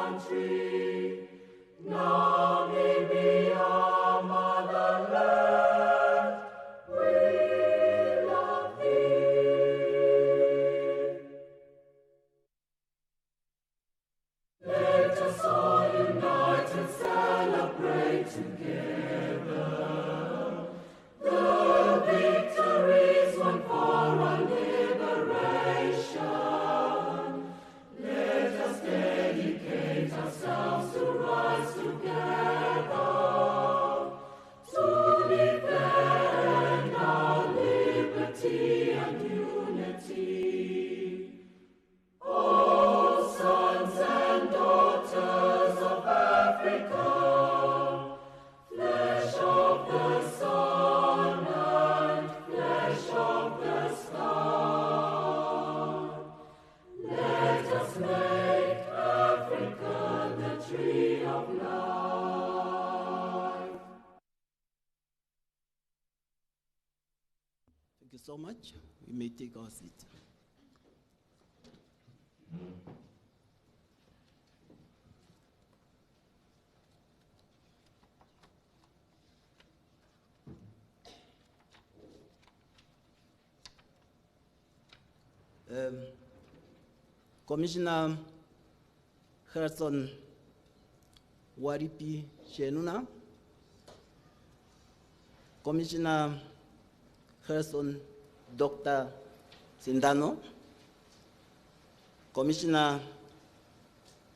country, Namibia, motherland, we love thee. Let us all unite and celebrate together the victories won for our liberation. Let us dedicate ourselves to rise together to defend our liberty and unity. Oh, sons and daughters of Africa, flesh of the sun and flesh of the sky, let us make Africa the tree of life. Thank you so much. We may take our seat. Commissioner Gerson Waripi Shenuna, Commissioner Gerson Dr. Sindano, Commissioner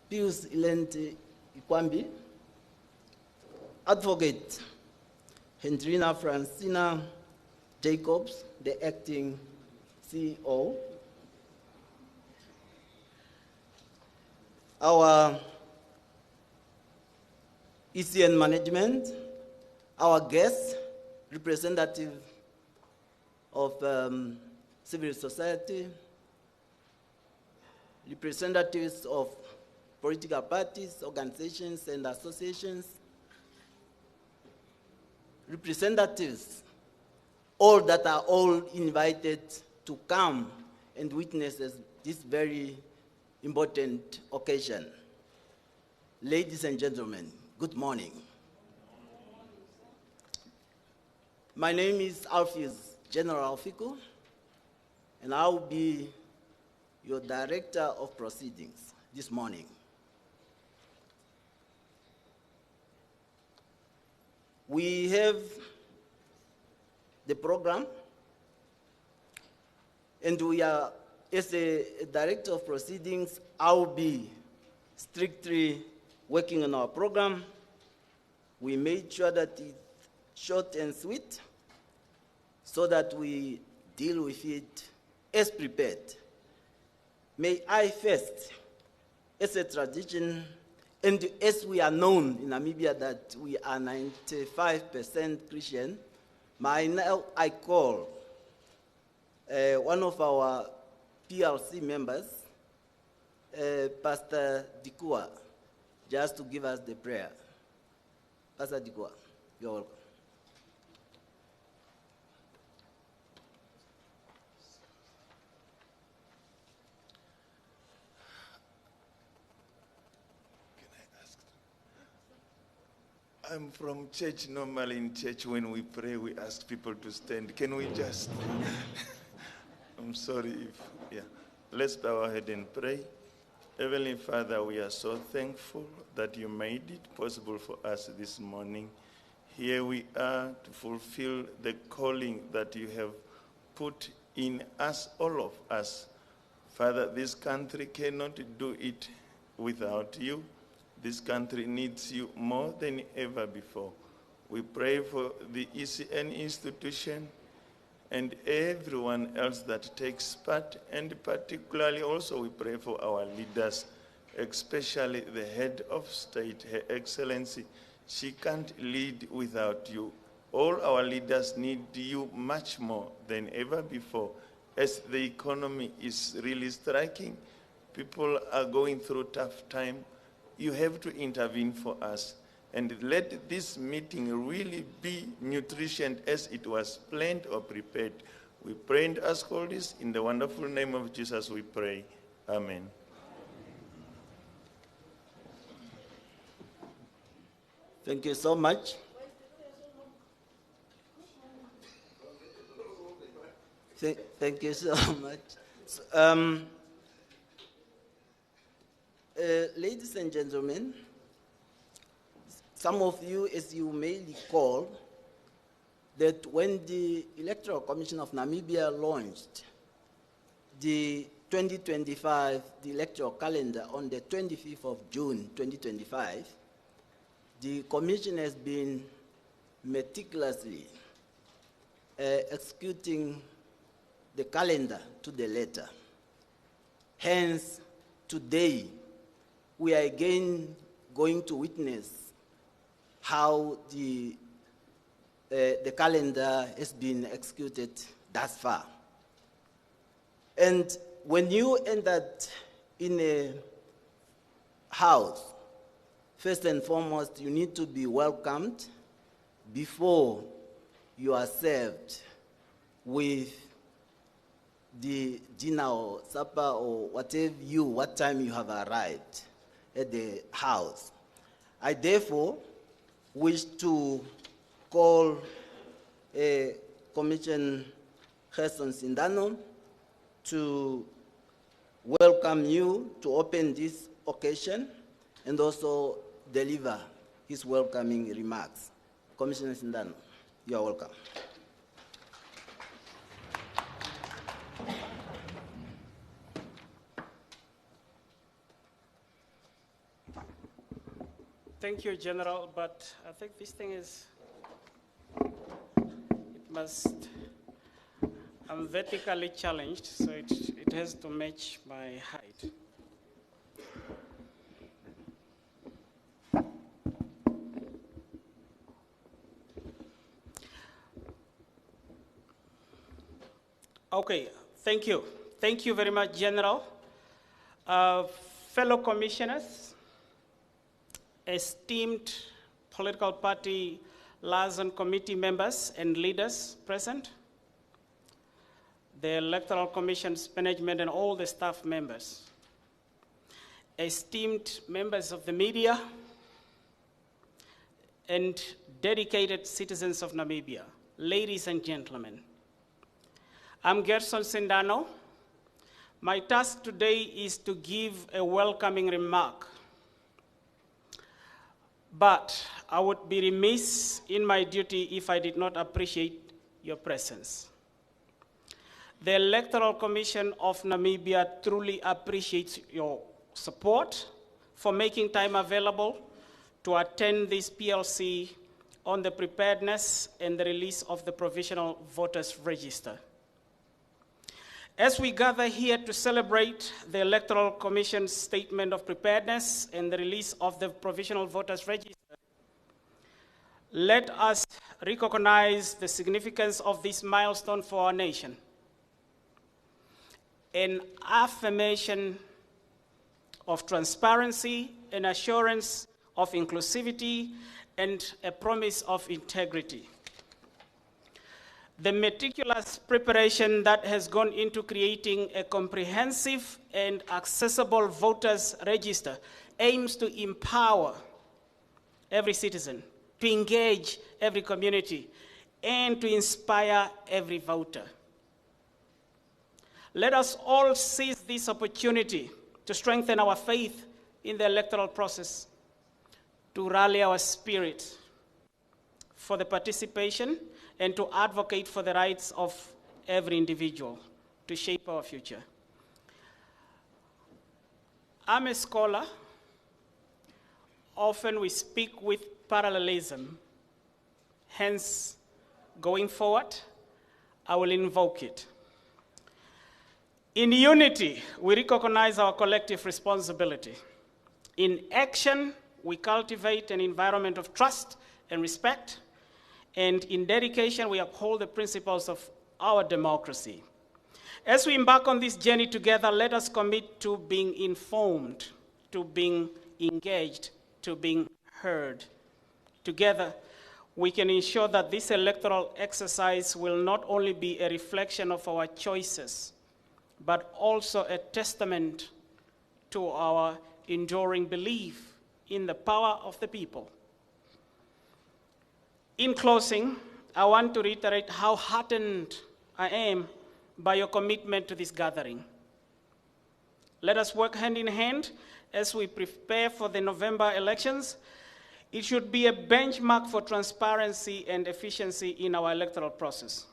Pius Ilente Ikwambi, Advocate Hendrina Francina Jacobs, the acting CEO, our ECN management, our guests, representative of civil society, representatives of political parties, organizations, and associations, representatives, all that are all invited to come and witness this very important occasion. Ladies and gentlemen, good morning. My name is Alpheus General Alfico, and I will be your Director of Proceedings this morning. We have the program, and we are, as a Director of Proceedings, I will be strictly working on our program. We made sure that it's short and sweet so that we deal with it as prepared. May I first, as a tradition, and as we are known in Namibia that we are 95% Christian, I call one of our PLC members, Pastor Dikua, just to give us the prayer. Pastor Dikua, you're welcome. I'm from church. Normally in church when we pray, we ask people to stand. Can we just, I'm sorry if, yeah. Let's bow our head and pray. Heavenly Father, we are so thankful that you made it possible for us this morning. Here we are to fulfill the calling that you have put in us, all of us. Father, this country cannot do it without you. This country needs you more than ever before. We pray for the ECN institution and everyone else that takes part, and particularly also we pray for our leaders, especially the head of state, Her Excellency. She can't lead without you. All our leaders need you much more than ever before. As the economy is really striking, people are going through tough time. You have to intervene for us. And let this meeting really be nutrition as it was planned or prepared. We pray and ask all this in the wonderful name of Jesus we pray. Amen. Thank you so much. Thank you so much. So, ladies and gentlemen, some of you, as you may recall, that when the Electoral Commission of Namibia launched the 2025, the electoral calendar on the 25th of June 2025, the Commission has been meticulously executing the calendar to the letter. Hence, today, we are again going to witness how the calendar has been executed thus far. And when you entered in a house, first and foremost, you need to be welcomed before you are served with the dinner or supper or what time you have arrived at the house. I therefore wish to call Commissioner Gerson Sindano to welcome you to open this occasion and also deliver his welcoming remarks. Commissioner Sindano, you are welcome. Thank you, General, but I think this thing is, I'm vertically challenged, so it has to match my height. Okay, thank you. Thank you very much, General. Fellow commissioners, esteemed political party liaison committee members and leaders present, the Electoral Commission's management and all the staff members, esteemed members of the media, and dedicated citizens of Namibia, ladies and gentlemen. I'm Gerson Sindano. My task today is to give a welcoming remark, but I would be remiss in my duty if I did not appreciate your presence. The Electoral Commission of Namibia truly appreciates your support for making time available to attend this PLC on the preparedness and the release of the Provisional Voters Register. As we gather here to celebrate the Electoral Commission's statement of preparedness and the release of the Provisional Voters Register, let us recognize the significance of this milestone for our nation. An affirmation of transparency, an assurance of inclusivity, and a promise of integrity. The meticulous preparation that has gone into creating a comprehensive and accessible voters register aims to empower every citizen, to engage every community, and to inspire every voter. Let us all seize this opportunity to strengthen our faith in the electoral process, to rally our spirit for the participation and to advocate for the rights of every individual to shape our future. I'm a scholar. Often we speak with parallelism. Hence, going forward, I will invoke it. In unity, we recognize our collective responsibility. In action, we cultivate an environment of trust and respect. And in dedication, we uphold the principles of our democracy. As we embark on this journey together, let us commit to being informed, to being engaged, to being heard. Together, we can ensure that this electoral exercise will not only be a reflection of our choices, but also a testament to our enduring belief in the power of the people. In closing, I want to reiterate how heartened I am by your commitment to this gathering. Let us work hand in hand as we prepare for the November elections. It should be a benchmark for transparency and efficiency in our electoral process.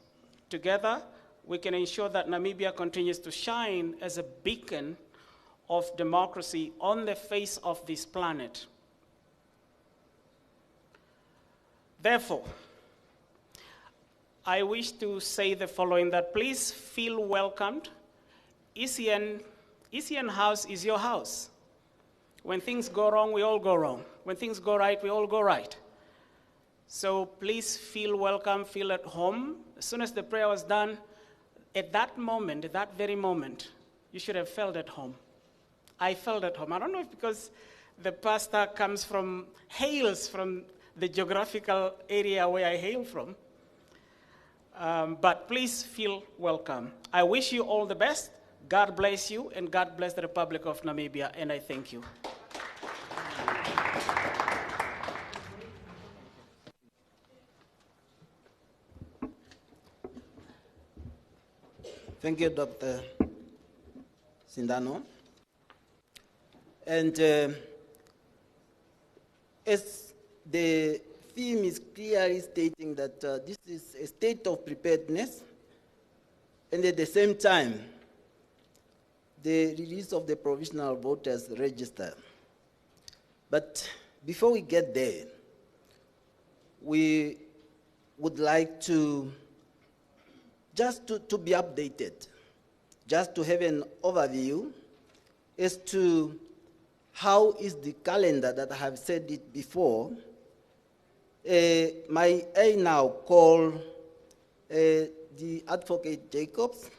Together, we can ensure that Namibia continues to shine as a beacon of democracy on the face of this planet. Therefore, I wish to say the following, that please feel welcomed. ECN House is your house. When things go wrong, we all go wrong. When things go right, we all go right. So please feel welcome, feel at home. As soon as the prayer was done, at that moment, at that very moment, you should have felt at home. I felt at home. I don't know if because the pastor hails from the geographical area where I hail from, but please feel welcome. I wish you all the best. God bless you, and God bless the Republic of Namibia, and I thank you. Thank you, Dr. Sindano. And as the theme is clearly stating that this is a state of preparedness, and at the same time, the release of the Provisional Voters Register. But before we get there, we would like to just to be updated, just to have an overview as to how is the calendar that I have said it before. I now call the Advocate Jacobs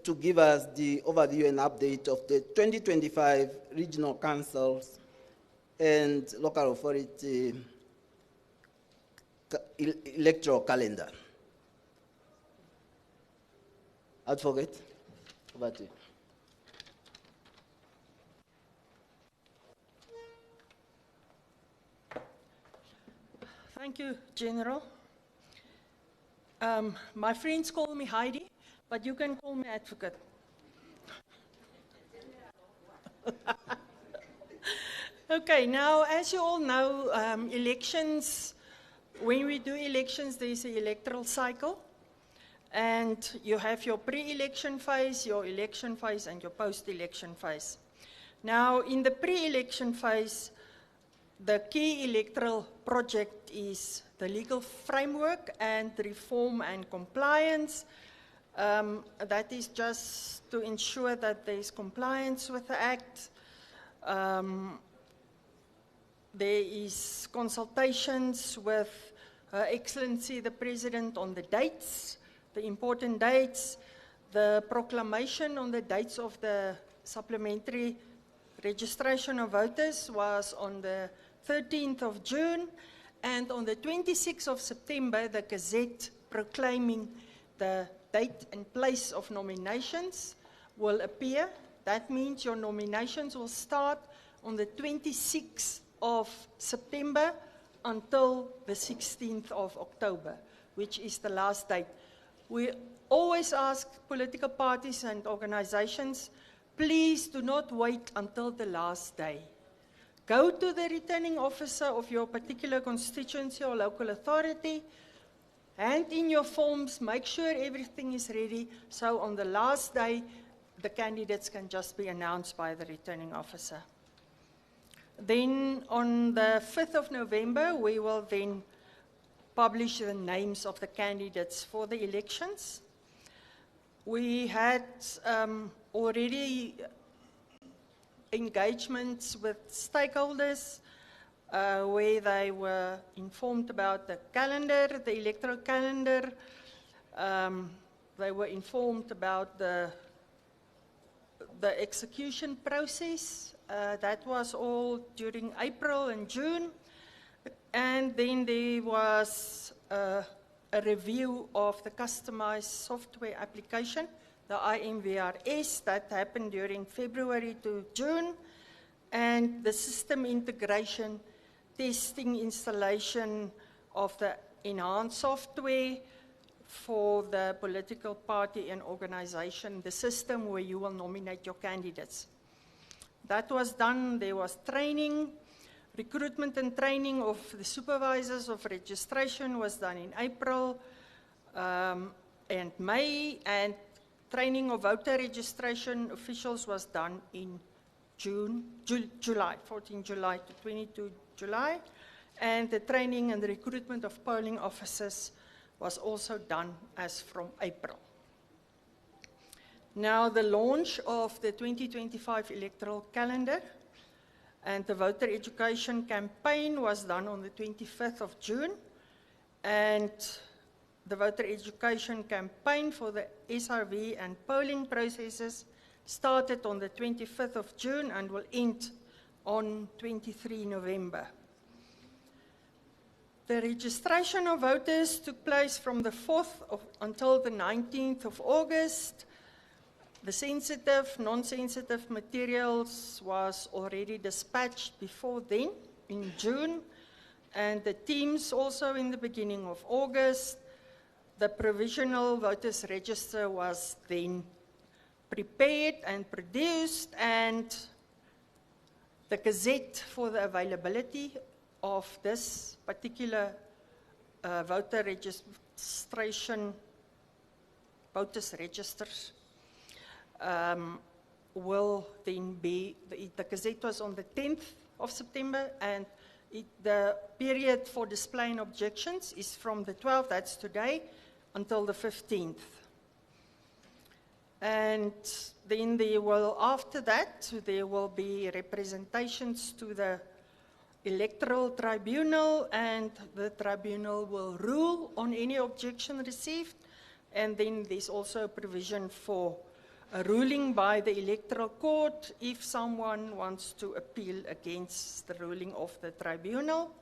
to give us the overview and update of the 2025 regional councils and local authority electoral calendar. Advocate, over to you. Thank you, General. My friends call me Heidi, but you can call me Advocate. Okay, now, as you all know, elections, when we do elections, there's an electoral cycle. And you have your pre-election phase, your election phase, and your post-election phase. Now, in the pre-election phase, the key electoral project is the legal framework and reform and compliance. That is just to ensure that there is compliance with the Act. There is consultations with Her Excellency the President on the dates, the important dates, the proclamation on the dates of the Supplementary Registration of Voters was on the 13th of June, and on the 26th of September, the Gazette proclaiming the date and place of nominations will appear. That means your nominations will start on the 26th of September until the 16th of October, which is the last date. We always ask political parties and organizations, please do not wait until the last day. Go to the returning officer of your particular constituency or local authority, hand in your forms, make sure everything is ready, so on the last day, the candidates can just be announced by the returning officer. Then on the 5th of November, we will then publish the names of the candidates for the elections. We had already engagements with stakeholders where they were informed about the calendar, the electoral calendar. They were informed about the execution process. That was all during April and June. And then there was a review of the customized software application, the IMVRS, that happened during February to June, and the system integration, testing, installation of the enhanced software for the political party and organization, the system where you will nominate your candidates. That was done. There was training, recruitment and training of the supervisors of registration was done in April and May, and training of voter registration officials was done in July, 14 July to 22 July, and the training and the recruitment of polling officers was also done as from April. Now, the launch of the 2025 electoral calendar and the voter education campaign was done on the 25th of June, and the voter education campaign for the SRV and polling processes started on the 25th of June and will end on 23 November. The registration of voters took place from the 4th until the 19th of August. The sensitive, non-sensitive materials was already dispatched before then, in June, and the teams also in the beginning of August. The Provisional Voters Register was then prepared and produced, and the Gazette for the availability of this particular voter registration, voters registers, will then be, the Gazette was on the 10th of September, and the period for displaying objections is from the 12th, that's today, until the 15th. And then there will, after that, there will be representations to the Electoral Tribunal, and the tribunal will rule on any objection received, and then there's also a provision for a ruling by the Electoral Court if someone wants to appeal against the ruling of the tribunal,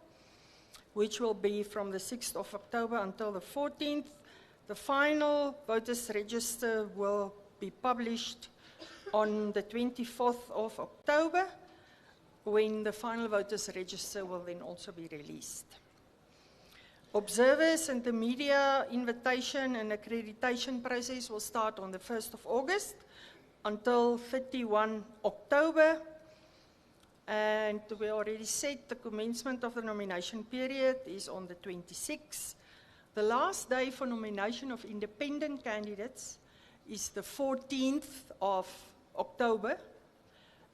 which will be from the 6th of October until the 14th. The final voters register will be published on the 24th of October, when the final voters register will then also be released. Observers and the media invitation and accreditation process will start on the 1st of August until 31 October. And we already said the commencement of the nomination period is on the 26th. The last day for nomination of independent candidates is the 14th of October.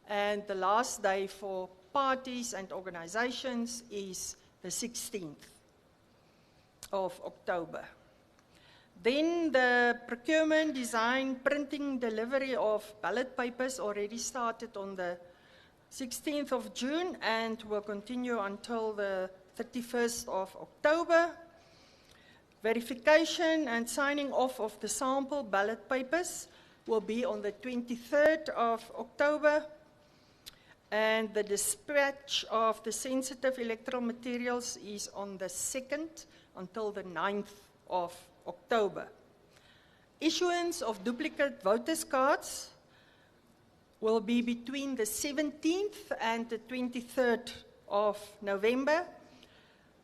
And the last day for parties and organizations is the 16th of October. Then the procurement, design, printing, delivery of ballot papers already started on the 16th of June and will continue until the 31st of October. Verification and signing off of the sample ballot papers will be on the 23rd of October. And the dispatch of the sensitive electoral materials is on the 2nd until the 9th of October. Issuance of duplicate voters cards will be between the 17th and the 23rd of November.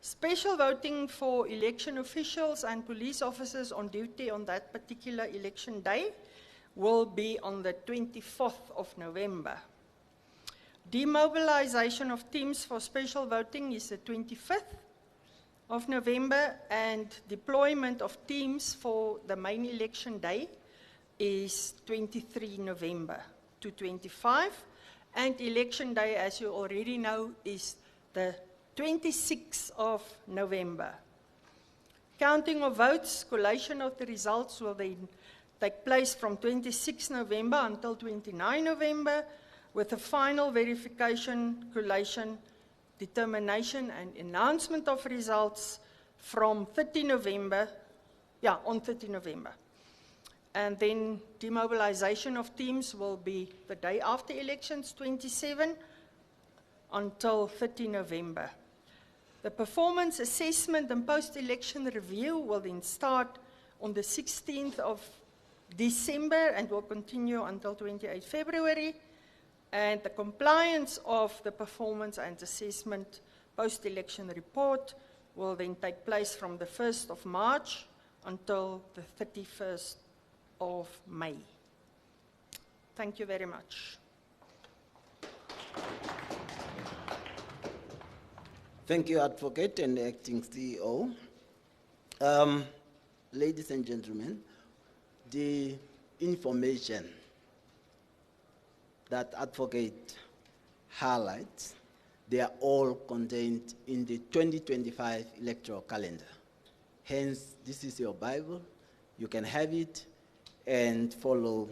Special voting for election officials and police officers on duty on that particular election day will be on the 24th of November. Demobilization of teams for special voting is the 25th of November, and deployment of teams for the main election day is 23 November to 25, and election day, as you already know, is the 26th of November. Counting of votes, collation of the results will then take place from 26 November until 29 November, with a final verification, collation, determination and announcement of results from 30 November, on 30 November. And then demobilization of teams will be the day after elections, 27, until 30 November. The performance assessment and post-election review will then start on the 16th of December and will continue until 28 February. And the compliance of the performance and assessment post-election report will then take place from the 1st of March until the 31st of May. Thank you very much. Thank you, Advocate and Acting CEO. Ladies and gentlemen, the information that Advocate highlights, they are all contained in the 2025 electoral calendar. Hence, this is your Bible. You can have it and follow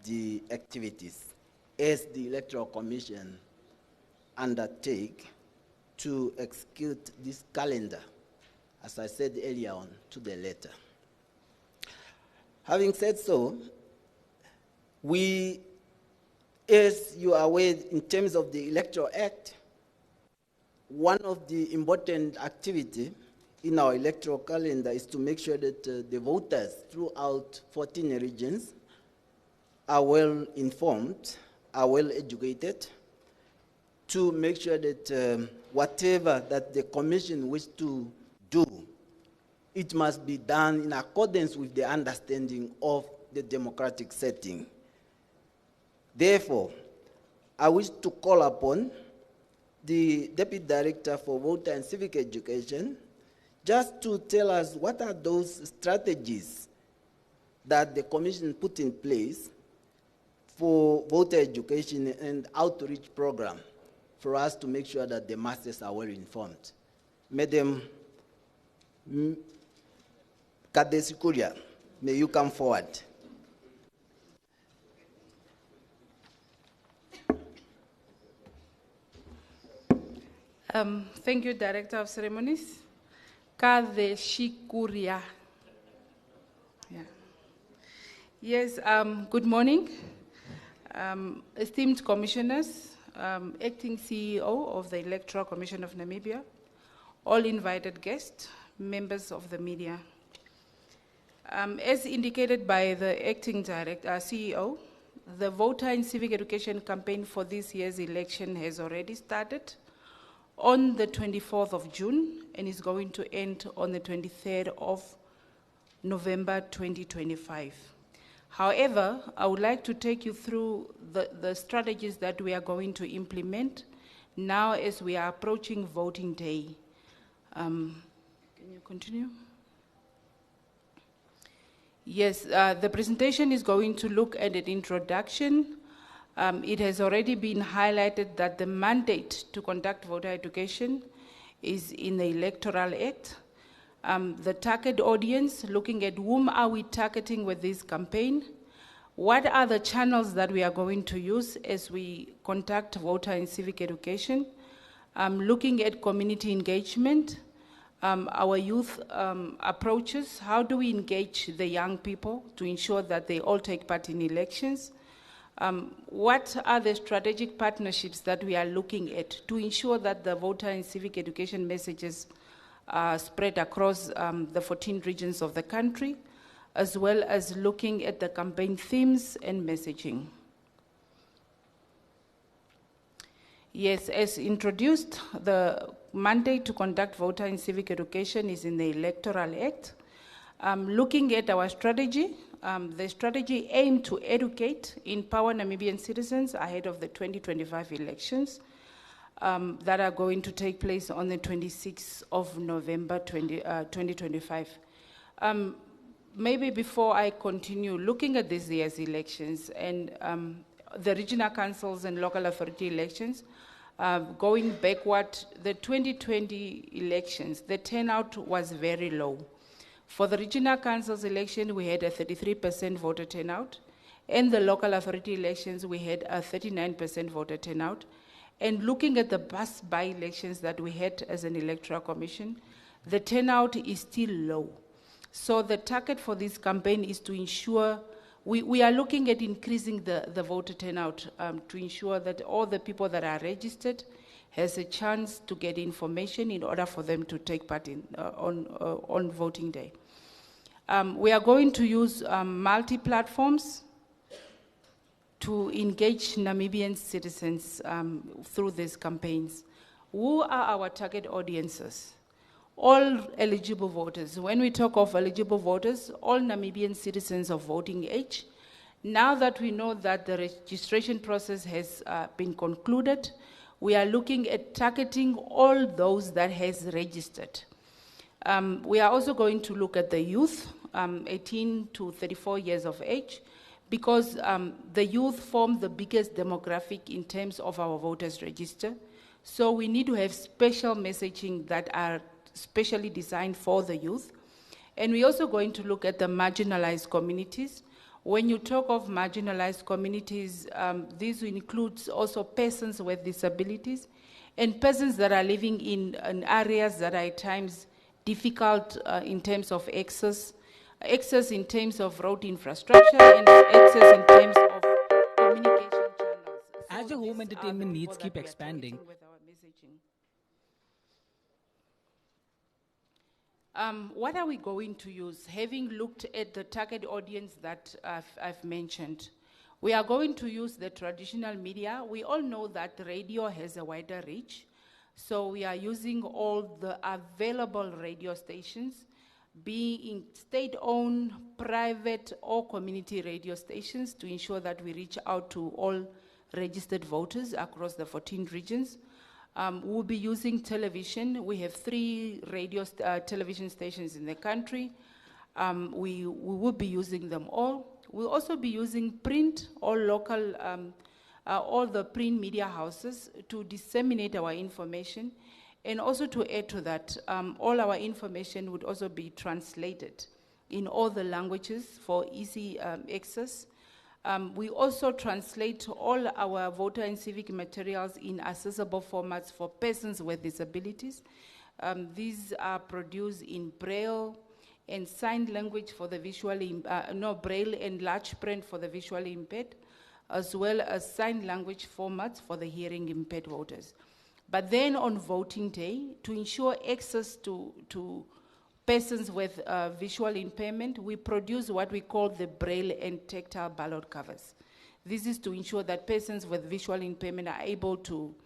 the activities as the Electoral Commission undertake to execute this calendar, as I said earlier on, to the letter. Having said so, we, as you are aware, in terms of the Electoral Act, one of the important activities in our electoral calendar is to make sure that the voters throughout 14 regions are well informed, are well educated, to make sure that whatever that the Commission wishes to do, it must be done in accordance with the understanding of the democratic setting. Therefore, I wish to call upon the Deputy Director for Voter and Civic Education just to tell us what are those strategies that the Commission put in place for voter education and outreach program for us to make sure that the masses are well informed. Madam Kadesikuria, may you come forward. Thank you, Director of Ceremonies. Kadesikuria. Yeah. Yes, good morning. Esteemed commissioners, acting CEO of the Electoral Commission of Namibia, all invited guests, members of the media. As indicated by the acting CEO, the voter and civic education campaign for this year's election has already started on the 24th of June and is going to end on the 23rd of November 2025. However, I would like to take you through the strategies that we are going to implement now as we are approaching voting day. Can you continue? Yes, the presentation is going to look at an introduction. It has already been highlighted that the mandate to conduct voter education is in the Electoral Act. The target audience, looking at whom are we targeting with this campaign, what are the channels that we are going to use as we conduct voter and civic education, looking at community engagement, our youth approaches, how do we engage the young people to ensure that they all take part in elections, what are the strategic partnerships that we are looking at to ensure that the voter and civic education messages spread across the 14 regions of the country, as well as looking at the campaign themes and messaging. Yes, as introduced, the mandate to conduct voter and civic education is in the Electoral Act. Looking at our strategy, the strategy aimed to educate, empower Namibian citizens ahead of the 2025 elections that are going to take place on the 26th of November 2025. Maybe before I continue, looking at this year's elections and the regional councils and local authority elections, going backward, the 2020 elections, the turnout was very low. For the regional councils election, we had a 33% voter turnout. In the local authority elections, we had a 39% voter turnout. And looking at the past by-elections that we had as an electoral commission, the turnout is still low. So the target for this campaign is to ensure, we are looking at increasing the voter turnout to ensure that all the people that are registered has a chance to get information in order for them to take part in, on voting day. We are going to use multi-platforms to engage Namibian citizens through these campaigns. Who are our target audiences? all eligible voters. When we talk of eligible voters, all Namibian citizens of voting age. Now that we know that the registration process has been concluded, we are looking at targeting all those that has registered. We are also going to look at the youth, 18 to 34 years of age, because the youth form the biggest demographic in terms of our voters register. So we need to have special messaging that are specially designed for the youth. And we're also going to look at the marginalized communities. When you talk of marginalized communities, this includes also persons with disabilities and persons that are living in areas that are at times difficult in terms of access in terms of road infrastructure, and access in terms of communication channels. As your home entertainment needs keep expanding, what are we going to use? Having looked at the target audience that I've mentioned, we are going to use the traditional media. We all know that radio has a wider reach, so we are using all the available radio stations, be in state-owned, private, or community radio stations, to ensure that we reach out to all registered voters across the 14 regions. We'll be using television. We have 3 television stations in the country. We will be using them all. We'll also be using print, all local, all the print media houses to disseminate our information. And also to add to that, all our information would also be translated in all the languages for easy access. We also translate all our voter and civic materials in accessible formats for persons with disabilities. These are produced in Braille and sign language for the visually, Braille and large print for the visually impaired, as well as sign language formats for the hearing impaired voters. But then on voting day, to ensure access to persons with visual impairment, we produce what we call the Braille and tactile ballot covers. This is to ensure that persons with visual impairment are able to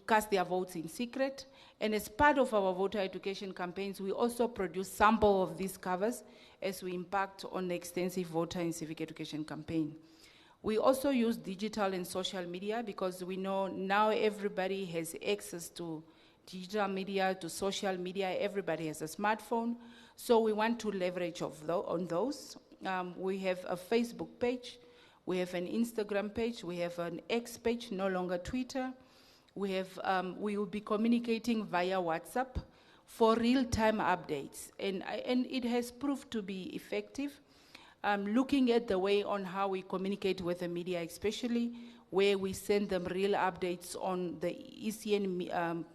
cast their votes in secret. And as part of our voter education campaigns, we also produce sample of these covers as we impact on the extensive voter and civic education campaign. We also use digital and social media because we know now everybody has access to digital media, to social media. Everybody has a smartphone. So we want to leverage on those. We have a Facebook page. We have an Instagram page. We have an X page, no longer Twitter. We will be communicating via WhatsApp for real-time updates. And it has proved to be effective. Looking at the way on how we communicate with the media, especially where we send them real updates on the ECN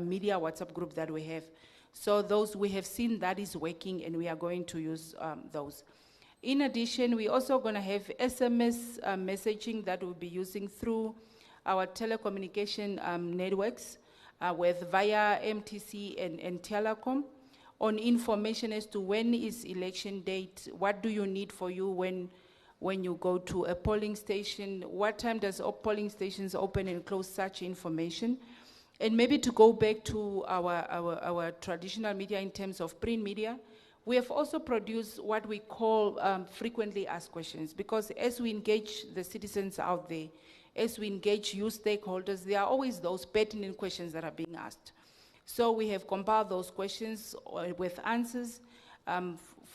media WhatsApp group that we have. So those we have seen that is working, and we are going to use those. In addition, we're also going to have SMS messaging that we'll be using through our telecommunication networks with via MTC and Telecom, on information as to when is election date, what do you need for you when you go to a polling station, what time does polling stations open and close, such information. And maybe to go back to our traditional media in terms of print media, we have also produced what we call frequently asked questions, because as we engage the citizens out there, as we engage youth stakeholders, there are always those pertinent questions that are being asked. So we have compiled those questions with answers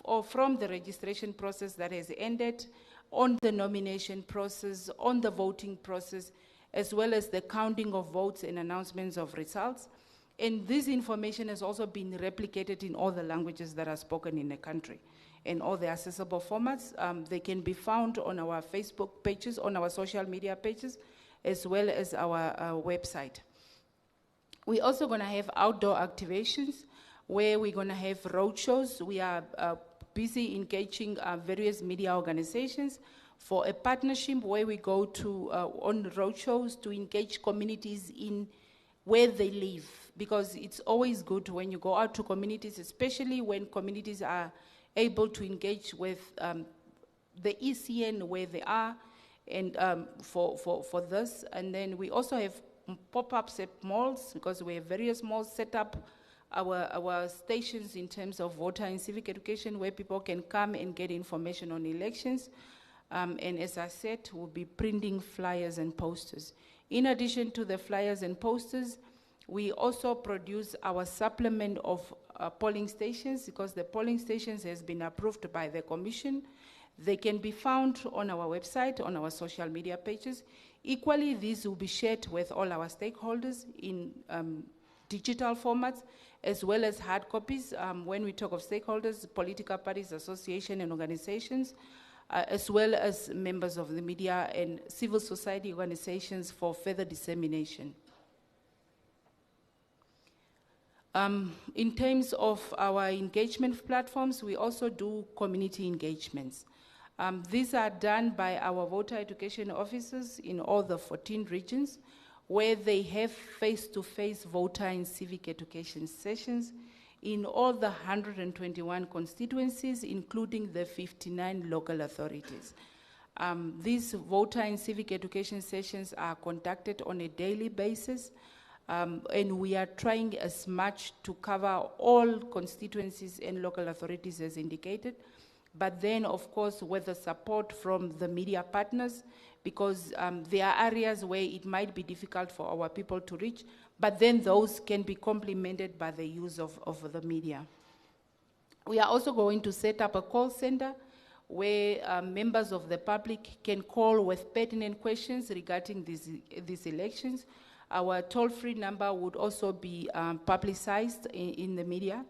or from the registration process that has ended, on the nomination process, on the voting process, as well as the counting of votes and announcements of results. And this information has also been replicated in all the languages that are spoken in the country, and all the accessible formats. They can be found on our Facebook pages, on our social media pages, as well as our website. We're also going to have outdoor activations where we're going to have roadshows. We are busy engaging various media organizations for a partnership where we go to on roadshows to engage communities in where they live, because it's always good when you go out to communities, especially when communities are able to engage with the ECN where they are, and for this. And then we also have pop-ups at malls, because we have various malls set up our stations in terms of voter and civic education, where people can come and get information on elections. And as I said, we'll be printing flyers and posters. In addition to the flyers and posters, we also produce our supplement of polling stations, because the polling stations has been approved by the Commission. They can be found on our website, on our social media pages. Equally, these will be shared with all our stakeholders in digital formats, as well as hard copies. When we talk of stakeholders, political parties, associations, and organizations, as well as members of the media and civil society organizations for further dissemination. In terms of our engagement platforms, we also do community engagements. These are done by our voter education officers in all the 14 regions, where they have face-to-face voter and civic education sessions in all the 121 constituencies, including the 59 local authorities. These voter and civic education sessions are conducted on a daily basis, and we are trying as much to cover all constituencies and local authorities as indicated, but then, of course, with the support from the media partners, because there are areas where it might be difficult for our people to reach, but then those can be complemented by the use of the media. We are also going to set up a call center where members of the public can call with pertinent questions regarding these elections. Our toll-free number would also be publicized in the media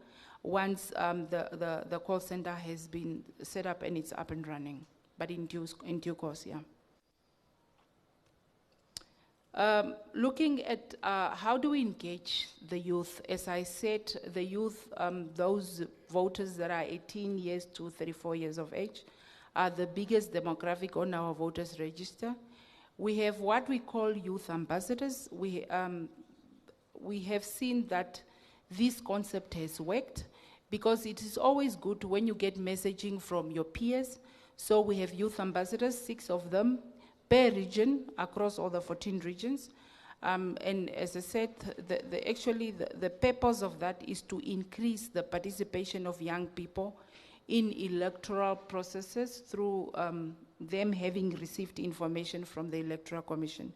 once the call center has been set up and it's up and running, but in due course, yeah. Looking at how do we engage the youth, as I said, the youth, those voters that are 18 years to 34 years of age, are the biggest demographic on our voters register. We have what we call youth ambassadors. We have seen that this concept has worked, because it is always good when you get messaging from your peers. So we have youth ambassadors, 6 of them, per region, across all the 14 regions. And as I said, the purpose of that is to increase the participation of young people in electoral processes through them having received information from the Electoral Commission.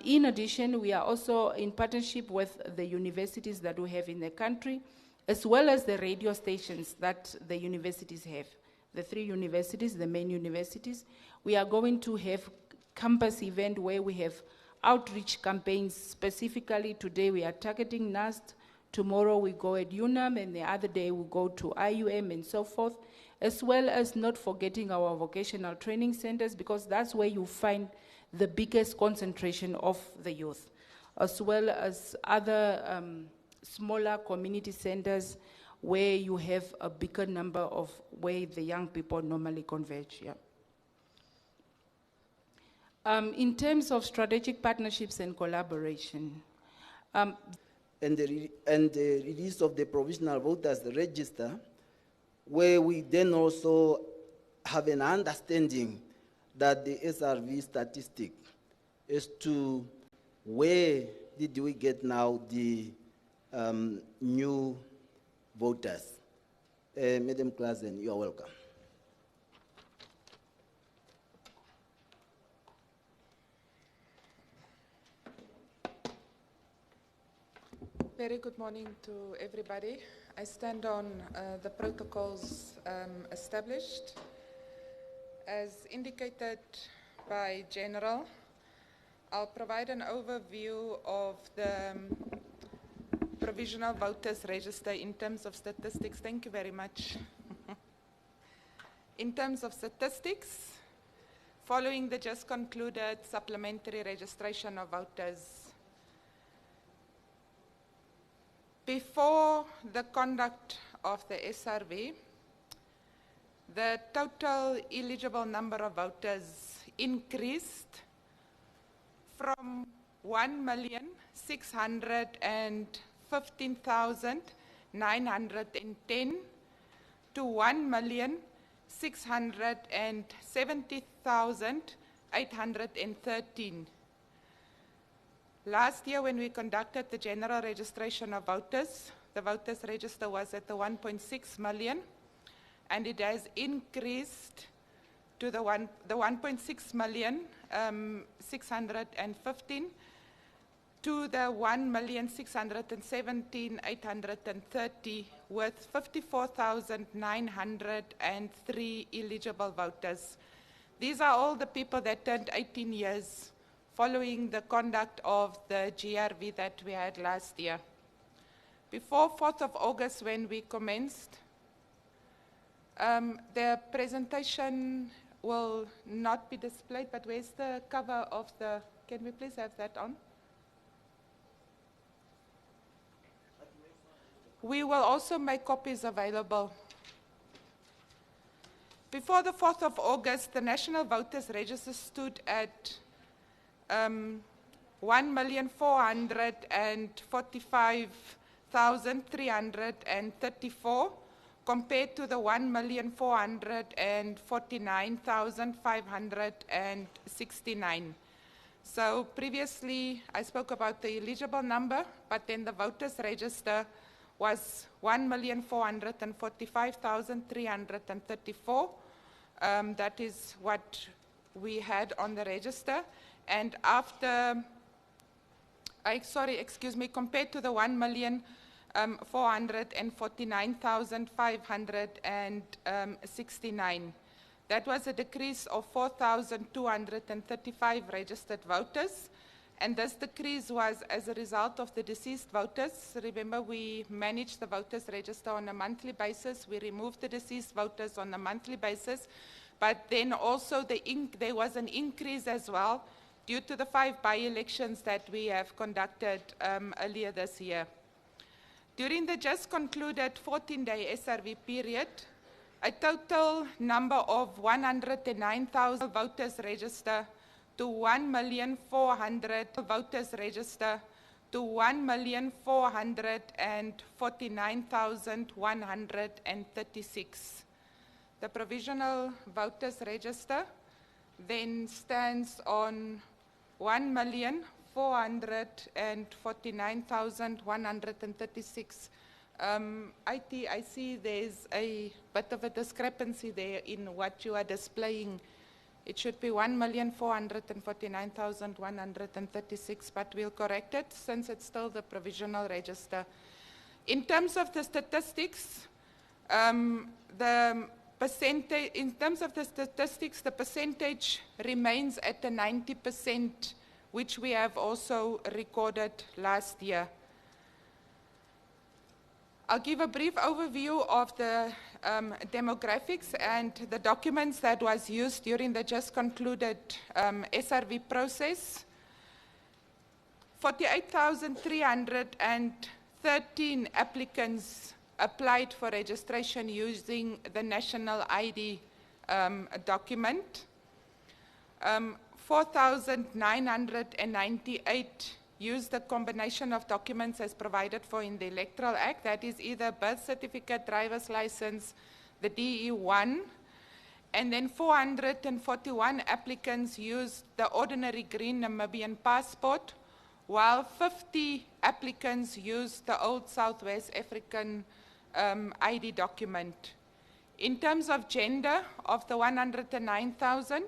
In addition, we are also in partnership with the universities that we have in the country, as well as the radio stations that the universities have. The 3 universities, the main universities. We are going to have campus event where we have outreach campaigns. Specifically today we are targeting NAST, tomorrow we go at UNAM, and the other day we go to IUM and so forth, as well as not forgetting our vocational training centers, because that's where you find the biggest concentration of the youth, as well as other smaller community centers where you have a bigger number of where the young people normally converge. Yeah. In terms of strategic partnerships and collaboration. And the release of the Provisional Voters Register, where we then also have an understanding that the SRV statistic as to where did we get now the new voters. Madam Klassen, you are welcome. Very good morning to everybody. I stand on the protocols established. As indicated by General, I'll provide an overview of the Provisional Voters Register in terms of statistics. Thank you very much. In terms of statistics, following the just concluded Supplementary Registration of Voters, before the conduct of the SRV, the total eligible number of voters increased from 1,615,910 to 1,670,813. Last year, when we conducted the general registration of voters, the voters register was at the 1.6 million, and it has increased to the 1.6 million 615 to the 1,617,830 with 54,903 eligible voters. These are all the people that turned 18 years following the conduct of the GRV that we had last year. Before 4th of August, when we commenced, the presentation will not be displayed, but where's the cover of the, can we please have that on? We will also make copies available. Before the 4th of August, the National Voters Register stood at 1,445,334 compared to the 1,449,569. So previously I spoke about the eligible number, but then the voters register was 1,445,334. That is what we had on the register. And after, compared to the 1,449,569. That was a decrease of 4,235 registered voters. And this decrease was as a result of the deceased voters. Remember, we managed the voters register on a monthly basis. We removed the deceased voters on a monthly basis. But then also there was an increase as well due to the 5 by-elections that we have conducted earlier this year. During the just concluded 14-day SRV period, a total number of 109,000 voters register to 1,400,000 voters register to 1,449,136. The provisional voters register then stands on 1,449,136. IT, I see there's a bit of a discrepancy there in what you are displaying. It should be 1,449,136, but we'll correct it since it's still the provisional register. In terms of the statistics, the percentage remains at the 90%, which we have also recorded last year. I'll give a brief overview of the demographics and the documents that was used during the just concluded SRV process. 48,313 applicants applied for registration using the national ID document. 4,998 used the combination of documents as provided for in the Electoral Act, that is either birth certificate, driver's license, the DE1, and then 441 applicants used the ordinary green Namibian passport, while 50 applicants used the old Southwest African ID document. In terms of gender, of the 109,000,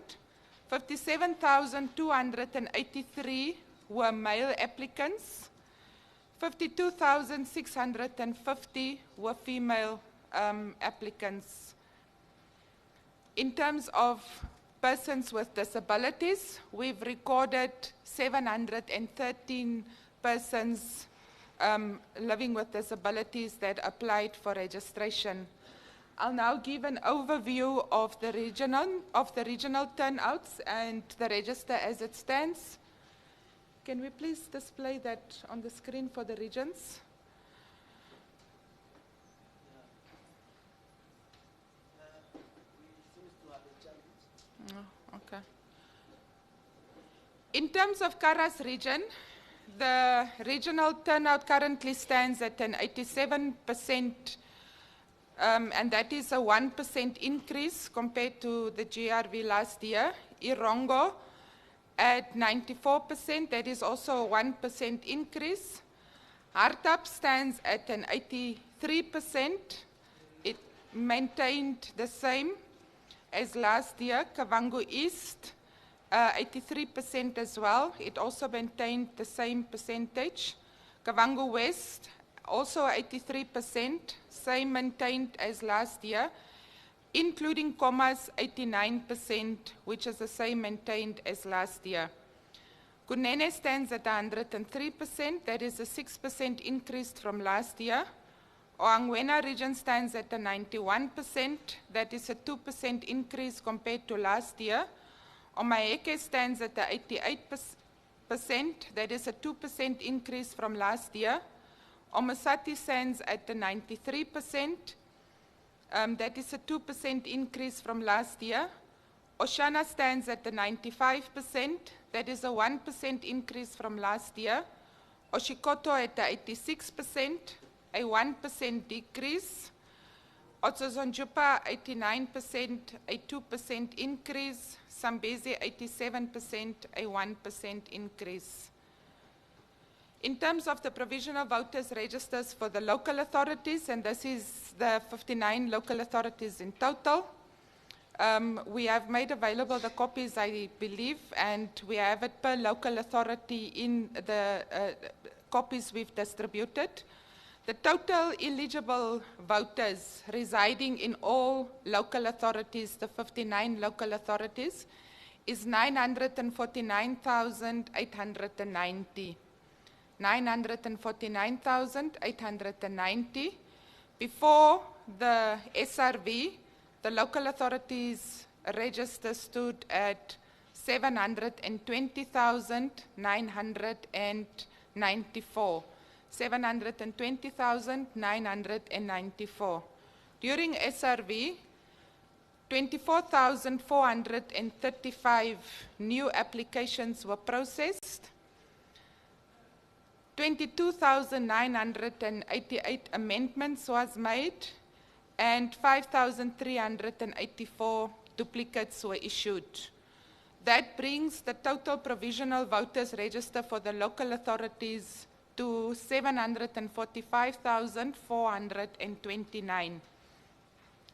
57,283 were male applicants, 52,650 were female applicants. In terms of persons with disabilities, we've recorded 713 persons living with disabilities that applied for registration. I'll now give an overview of the regional turnouts and the register as it stands. Can we please display that on the screen for the regions? Okay. In terms of Kara's region, the regional turnout currently stands at an 87%, and that is a 1% increase compared to the GRV last year. Irongo at 94%, that is also a 1% increase. Hardap stands at an 83%. It maintained the same as last year. Kavango East, 83% as well. It also maintained the same percentage. Kavango West, also 83%, same maintained as last year, including Komas, 89%, which is the same maintained as last year. Kunene stands at 103%, that is a 6% increase from last year. Oangwena region stands at a 91%, that is a 2% increase compared to last year. Omaeke stands at a 88%, that is a 2% increase from last year. Omasati stands at a 93%, that is a 2% increase from last year. Oshana stands at a 95%, that is a 1% increase from last year. Oshikoto at a 86%, a 1% decrease. Otsozonjupa 89%, a 2% increase. Zambezi 87%, a 1% increase. In terms of the provisional voters registers for the local authorities, and this is the 59 local authorities in total, we have made available the copies, I believe, and we have it per local authority in the copies we've distributed. The total eligible voters residing in all local authorities, the 59 local authorities, is 949,890. 949,890. Before the SRV, the local authorities register stood at 720,994. 720,994. During SRV, 24,435 new applications were processed. 22,988 amendments was made, and 5,384 duplicates were issued. That brings the total provisional voters register for the local authorities to 745,429.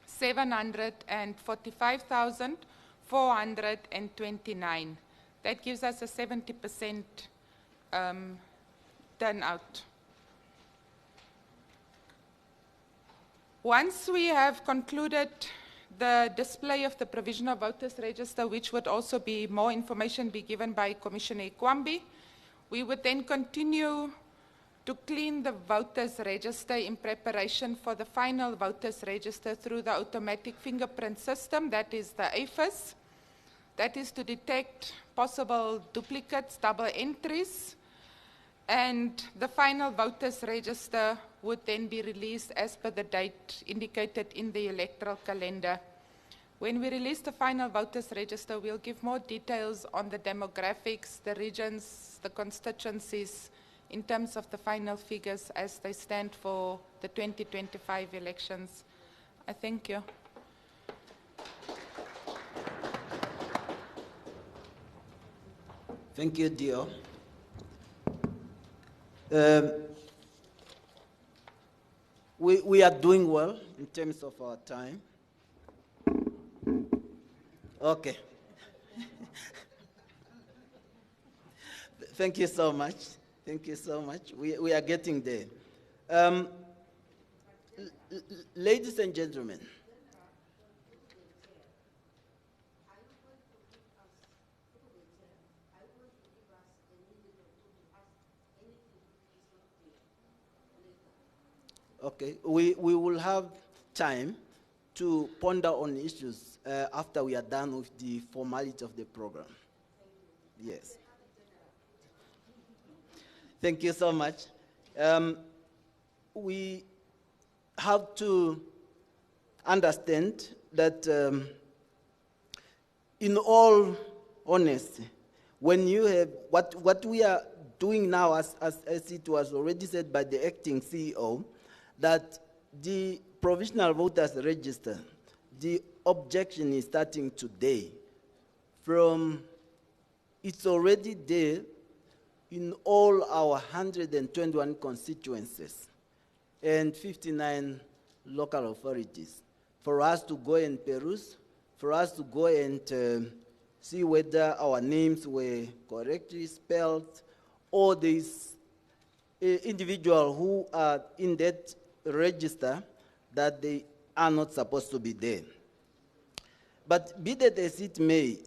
745,429. That gives us a 70% turnout. Once we have concluded the display of the provisional voters register, which would also be more information be given by Commissioner Ikwambi, we would then continue to clean the voters register in preparation for the final voters register through the automatic fingerprint system, that is the AFIS. That is to detect possible duplicates, double entries, and the final voters register would then be released as per the date indicated in the electoral calendar. When we release the final voters register, we'll give more details on the demographics, the regions, the constituencies, in terms of the final figures as they stand for the 2025 elections. I thank you. Thank you, Dio. We are doing well in terms of our time. Okay. Thank you so much. Thank you so much. We are getting there. Ladies and gentlemen, okay, we will have time to ponder on issues after we are done with the formality of the program. Yes. Thank you so much. We have to understand that in all honesty, when you have what we are doing now, as it was already said by the acting CEO, that the provisional voters register, the objection is starting today. From it's already there. in all our 121 constituencies and 59 local authorities for us to go and peruse, for us to go and see whether our names were correctly spelled, or these individuals who are in that register that they are not supposed to be there. But be that as it may,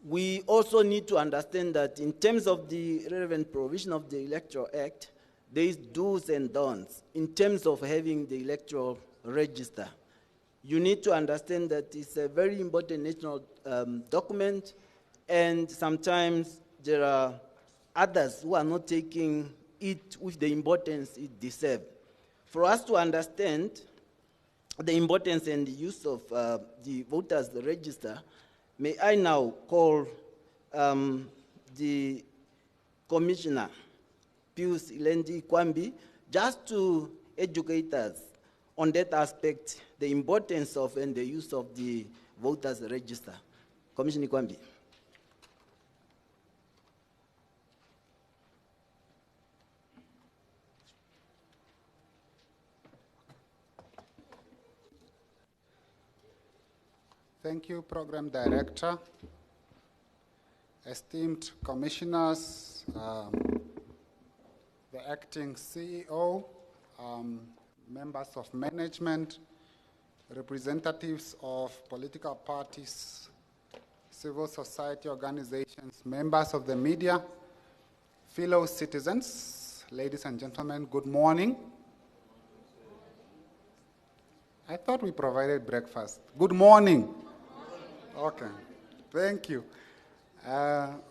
we also need to understand that in terms of the relevant provision of the Electoral Act, there is do's and don'ts in terms of having the electoral register. You need to understand that it's a very important national document, and sometimes there are others who are not taking it with the importance it deserves. For us to understand the importance and the use of the voters register, may I now call the Commissioner, Pius Ilendi Kwambi, just to educate us on that aspect, the importance of and the use of the voters register. Commissioner Kwambi. Thank you, Program Director, esteemed commissioners, the acting CEO, members of management, representatives of political parties, civil society organizations, members of the media, fellow citizens, ladies and gentlemen, good morning. I thought we provided breakfast. Good morning. Okay, thank you.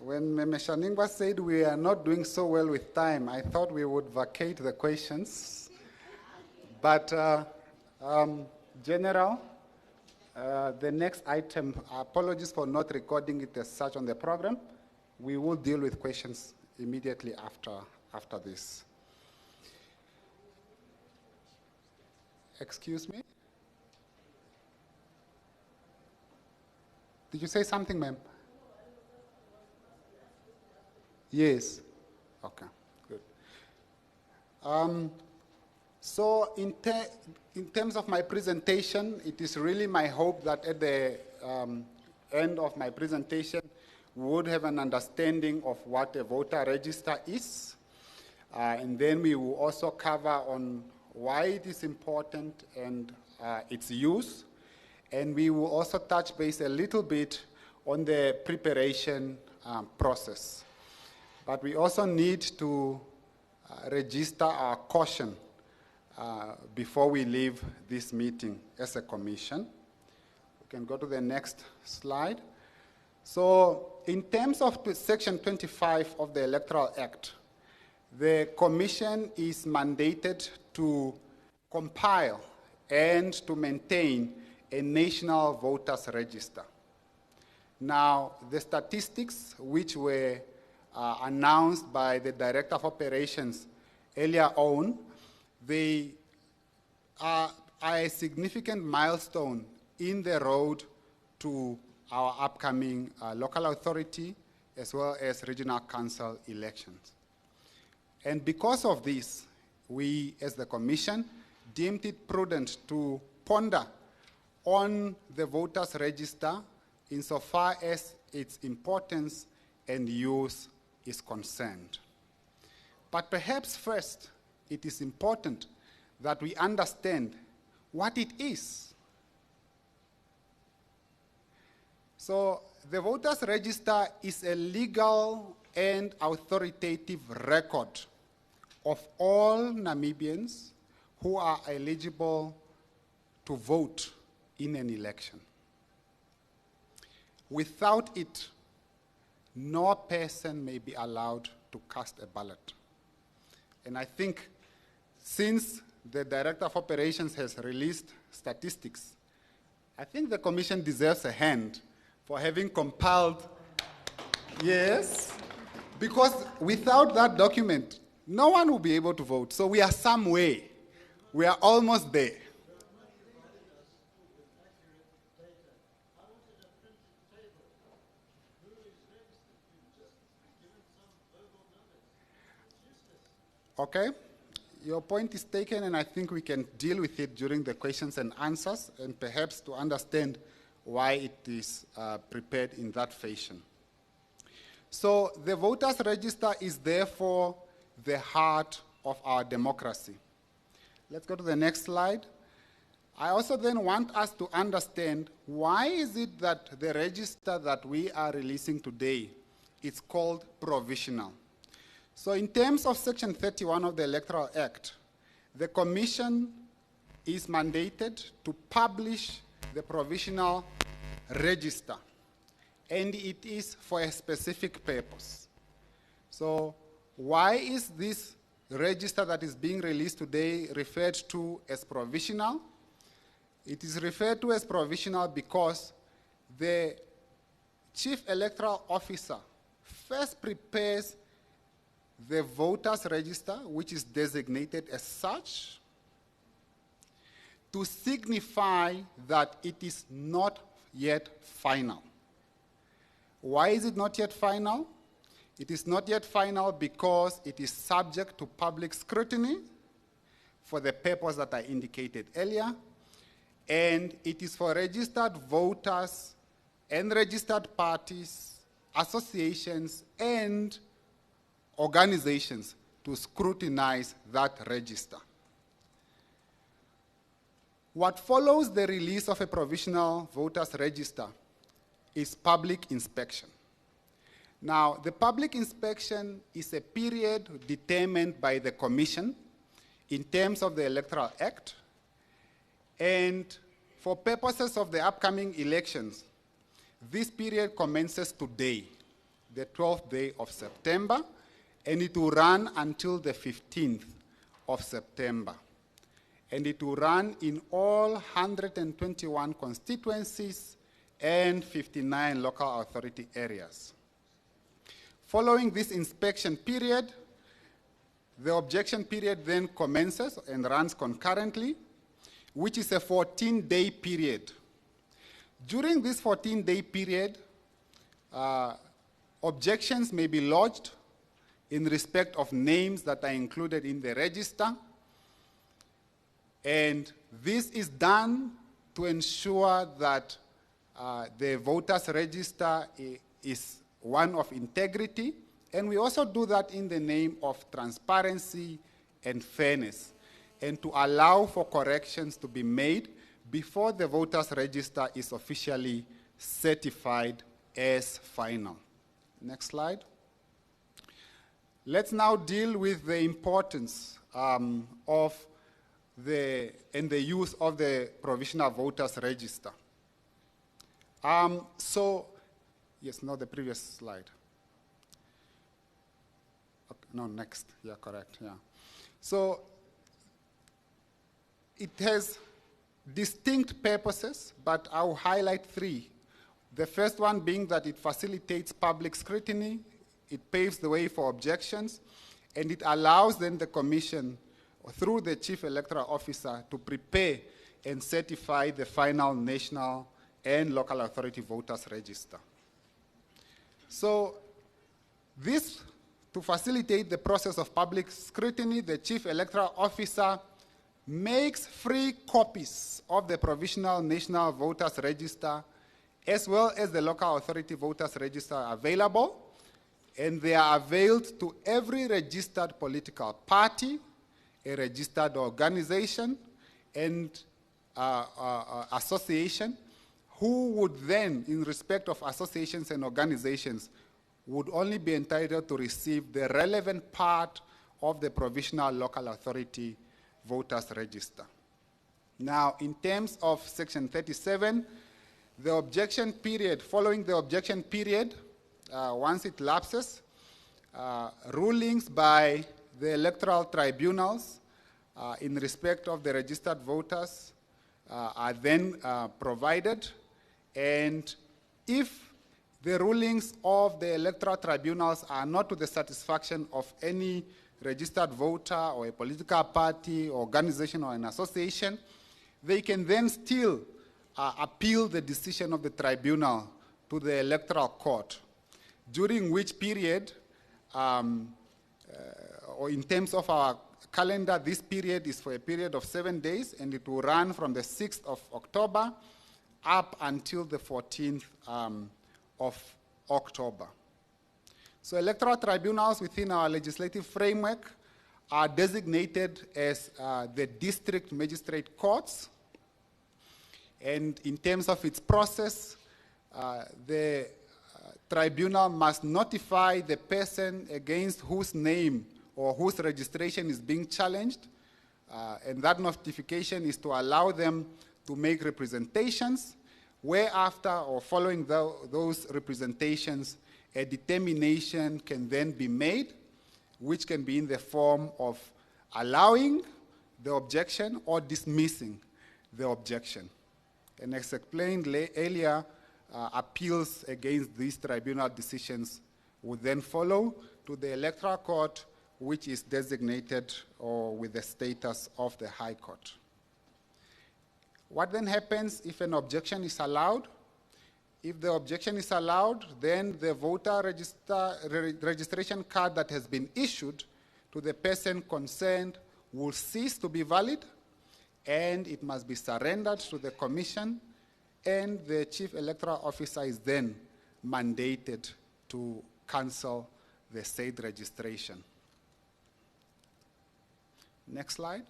When Meme Shaningwa said we are not doing so well with time, I thought we would vacate the questions. But General, the next item, apologies for not recording it as such on the program. We will deal with questions immediately after this. Excuse me? Did you say something, ma'am? Yes. Okay, good. So in terms of my presentation, it is really my hope that at the end of my presentation, we would have an understanding of what a voter register is. And then we will also cover on why it is important and its use. And we will also touch base a little bit on the preparation process. But we also need to register our caution before we leave this meeting as a commission. We can go to the next slide. So in terms of Section 25 of the Electoral Act, the commission is mandated to compile and to maintain a national voters register. Now, the statistics which were announced by the Director of Operations earlier on, they are a significant milestone in the road to our upcoming local authority as well as regional council elections. And because of this, we as the Commission deemed it prudent to ponder on the voters register insofar as its importance and use is concerned. But perhaps first, it is important that we understand what it is. So the voters register is a legal and authoritative record of all Namibians who are eligible to vote in an election. Without it, no person may be allowed to cast a ballot. And I think since the Director of Operations has released statistics, I think the Commission deserves a hand for having compiled, yes, because without that document, no one will be able to vote. So we are some way. We are almost there. Okay? Your point is taken, and I think we can deal with it during the questions and answers, and perhaps to understand why it is prepared in that fashion. So the voters register is therefore the heart of our democracy. Let's go to the next slide. I also then want us to understand why is it that the register that we are releasing today is called provisional. So in terms of Section 31 of the Electoral Act, the Commission is mandated to publish the provisional register, and it is for a specific purpose. So why is this register that is being released today referred to as provisional? It is referred to as provisional because the Chief Electoral Officer first prepares the voters register, which is designated as such, to signify that it is not yet final. Why is it not yet final? It is not yet final because it is subject to public scrutiny for the purpose that I indicated earlier, and it is for registered voters and registered parties, associations, and organizations to scrutinize that register. What follows the release of a provisional voters register is public inspection. Now, the public inspection is a period determined by the Commission in terms of the Electoral Act, and for purposes of the upcoming elections, this period commences today, the 12th day of September, and it will run until the 15th of September. And it will run in all 121 constituencies and 59 local authority areas. Following this inspection period, the objection period then commences and runs concurrently, which is a 14-day period. During this 14-day period, objections may be lodged in respect of names that are included in the register, and this is done to ensure that the voters register is one of integrity, and we also do that in the name of transparency and fairness, and to allow for corrections to be made before the voters register is officially certified as final. Next slide. Let's now deal with the importance of the use of the provisional voters register. Yes, no, the previous slide. Okay, no, next. Yeah, correct. Yeah. So it has distinct purposes, but I'll highlight three. The first one being that it facilitates public scrutiny, it paves the way for objections, and it allows then the Commission, through the Chief Electoral Officer, to prepare and certify the final national and local authority voters register. So this, to facilitate the process of public scrutiny, the Chief Electoral Officer makes free copies of the provisional national voters register as well as the local authority voters register available, and they are availed to every registered political party, a registered organization, and association, who would then, in respect of associations and organizations, would only be entitled to receive the relevant part of the provisional local authority voters register. Now, in terms of Section 37, the objection period, following the objection period, once it lapses, rulings by the electoral tribunals in respect of the registered voters are then provided, and if the rulings of the electoral tribunals are not to the satisfaction of any registered voter or a political party, organization, or an association, they can then still appeal the decision of the tribunal to the electoral court, during which period, or in terms of our calendar, this period is for a period of 7 days, and it will run from the 6th of October up until the 14th of October. So electoral tribunals within our legislative framework are designated as the district magistrate courts. And in terms of its process, the tribunal must notify the person against whose name or whose registration is being challenged. And that notification is to allow them to make representations, whereafter or following those representations, a determination can then be made, which can be in the form of allowing the objection or dismissing the objection. And as explained earlier, appeals against these tribunal decisions would then follow to the electoral court, which is designated or with the status of the High Court. What then happens if an objection is allowed? If the objection is allowed, then the voter registration card that has been issued to the person concerned will cease to be valid, and it must be surrendered to the commission, and the chief electoral officer is then mandated to cancel the said registration. Next slide.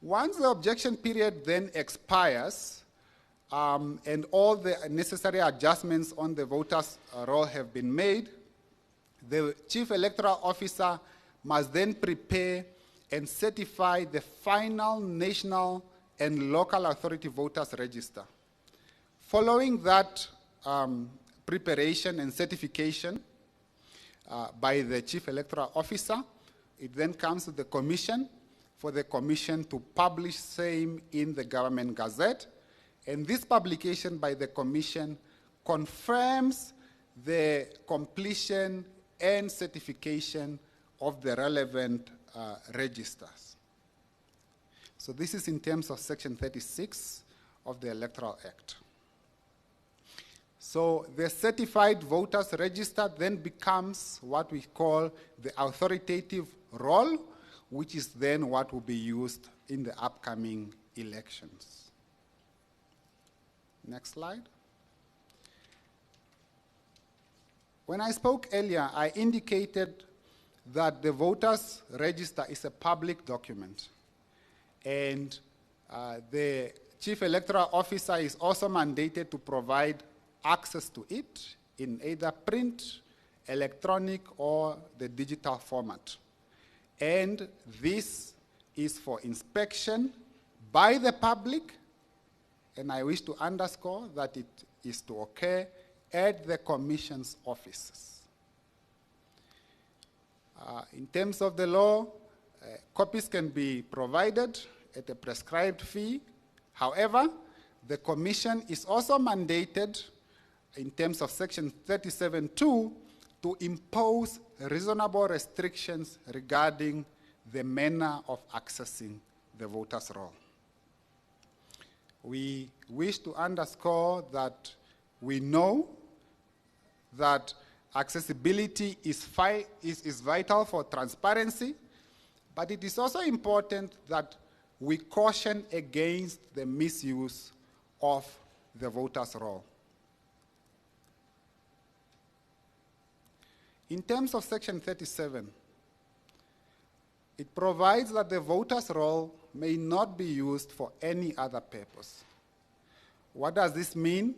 Once the objection period then expires, and all the necessary adjustments on the voters' roll have been made, the chief electoral officer must then prepare and certify the final national and local authority voters register. Following that preparation and certification by the chief electoral officer, it then comes to the commission for the commission to publish same in the government gazette. And this publication by the commission confirms the completion and certification of the relevant registers. So this is in terms of Section 36 of the Electoral Act. So the certified voters register then becomes what we call the authoritative roll, which is then what will be used in the upcoming elections. Next slide. When I spoke earlier, I indicated that the voters register is a public document, and the chief electoral officer is also mandated to provide access to it in either print, electronic, or the digital format. And this is for inspection by the public, and I wish to underscore that it is to occur at the commission's offices. In terms of the law, copies can be provided at a prescribed fee. However, the commission is also mandated in terms of Section 37(2) to impose reasonable restrictions regarding the manner of accessing the voters' roll. We wish to underscore that we know that accessibility is vital for transparency, but it is also important that we caution against the misuse of the voters' roll. In terms of Section 37, it provides that the voters' roll may not be used for any other purpose. What does this mean?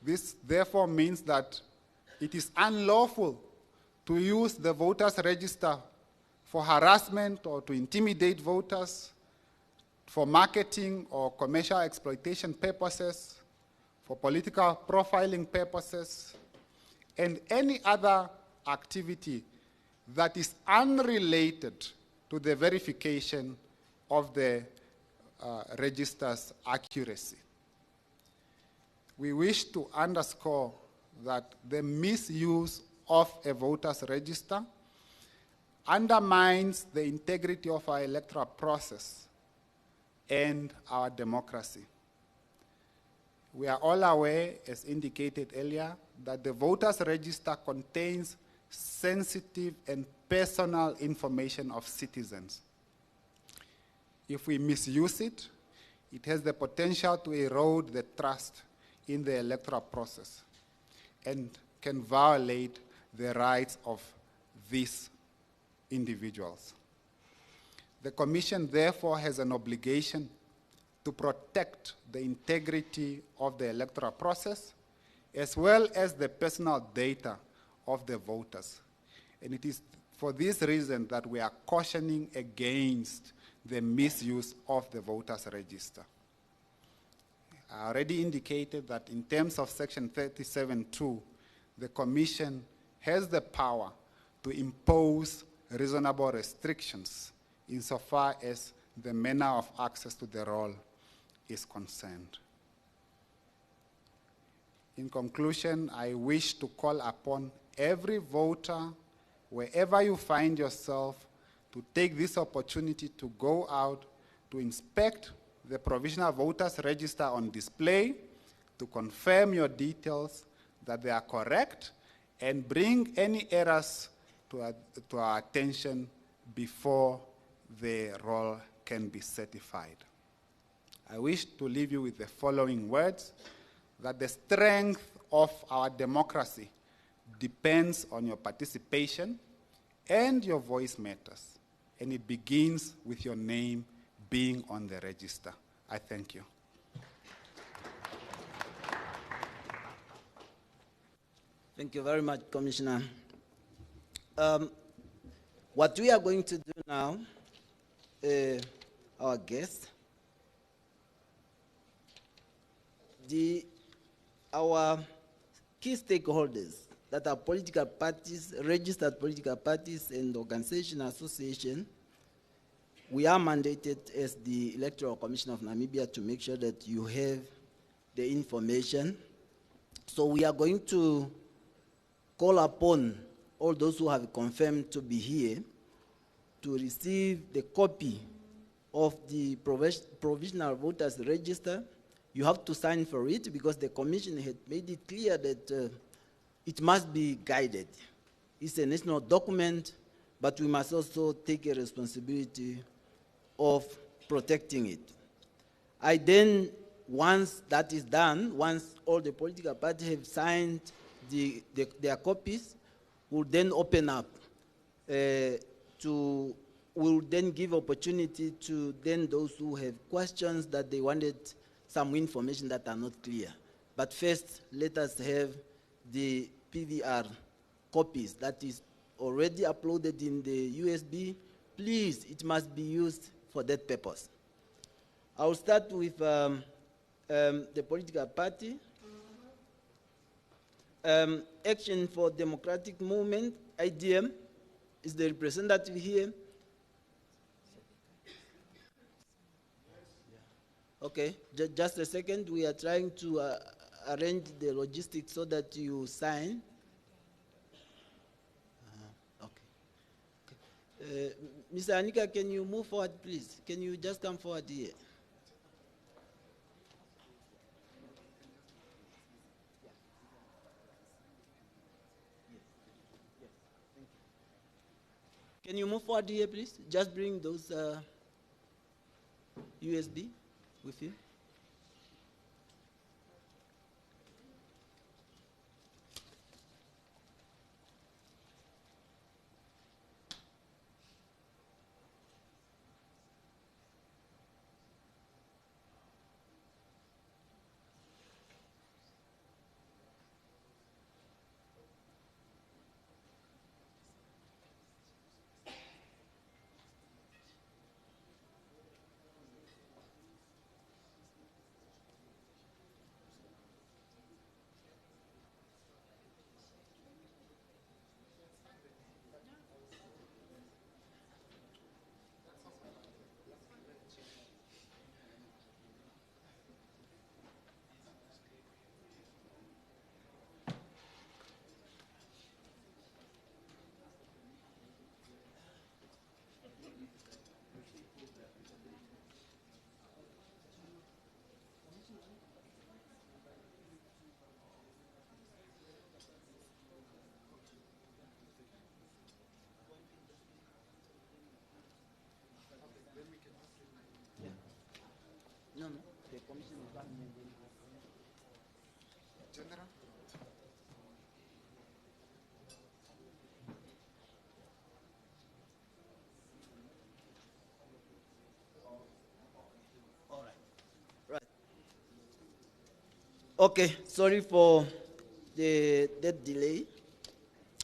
This therefore means that it is unlawful to use the voters' register for harassment or to intimidate voters, for marketing or commercial exploitation purposes, for political profiling purposes, and any other activity that is unrelated to the verification of the register's accuracy. We wish to underscore that the misuse of a voter's register undermines the integrity of our electoral process and our democracy. We are all aware, as indicated earlier, that the voters' register contains sensitive and personal information of citizens. If we misuse it, it has the potential to erode the trust in the electoral process and can violate the rights of these individuals. The Commission therefore has an obligation to protect the integrity of the electoral process as well as the personal data of the voters. And it is for this reason that we are cautioning against the misuse of the voters register. I already indicated that in terms of Section 37(2), the Commission has the power to impose reasonable restrictions insofar as the manner of access to the roll is concerned. In conclusion, I wish to call upon every voter, wherever you find yourself, to take this opportunity to go out to inspect the Provisional Voters Register on display, to confirm your details, that they are correct, and bring any errors to our attention before the roll can be certified. I wish to leave you with the following words, that the strength of our democracy depends on your participation, and your voice matters. And it begins with your name being on the register. I thank you. Thank you very much, Commissioner. What we are going to do now, our guests, our key stakeholders that are political parties, registered political parties and organization association, we are mandated as the Electoral Commission of Namibia to make sure that you have the information. So we are going to call upon all those who have confirmed to be here to receive the copy of the Provisional Voters Register. You have to sign for it because the Commission had made it clear that it must be guided. It's a national document, but we must also take a responsibility of protecting it. I then, once that is done, once all the political parties have signed their copies, we'll then open up we'll then give opportunity to then those who have questions that they wanted some information that are not clear. But first, let us have the PVR copies that is already uploaded in the USB. Please, it must be used for that purpose. I'll start with the political party. Action for Democratic Movement, IDM, is the representative here. Okay, just a second. We are trying to arrange the logistics so that you sign. Okay. Mr. Anika, can you move forward, please? Can you just come forward here? Can you move forward here, please? Just bring those USB with you. No, no, the commission is coming in. General? All right. Right. Okay, sorry for that delay.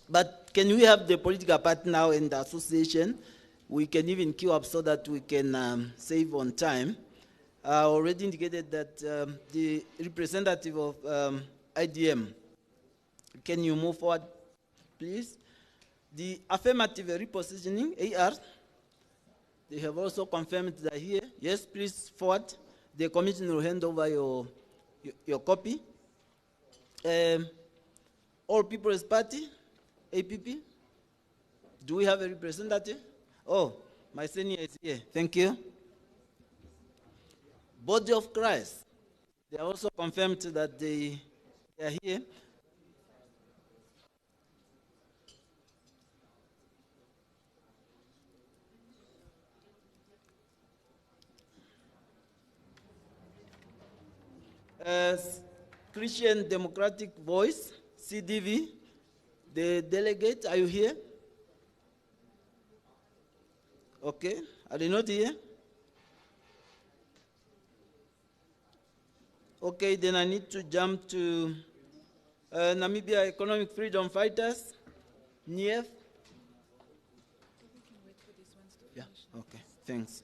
But can we have the political party now in the association? We can even queue up so that we can save on time. I already indicated that the representative of IDM, can you move forward, please? The affirmative repositioning, AR, they have also confirmed that here. Yes, please forward. The commission will hand over your copy. All People's Party, APP, do we have a representative? Oh, my senior is here. Thank you. Body of Christ, they also confirmed that they are here. Christian Democratic Voice, CDV, the delegate, are you here? Okay, are they not here? Okay, then I need to jump to Namibia Economic Freedom Fighters, NIEF. Yeah, okay, thanks.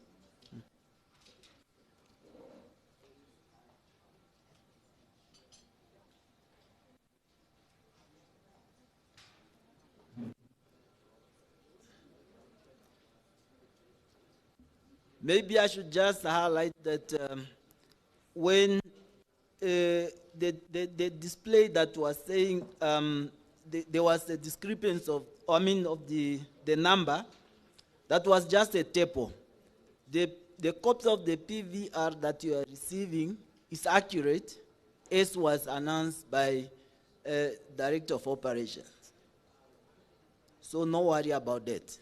Maybe I should just highlight that when the display that was saying there was a discrepancy of the number, that was just a typo. The copy of the PVR that you are receiving is accurate, as was announced by Director of Operations. So no worry about that.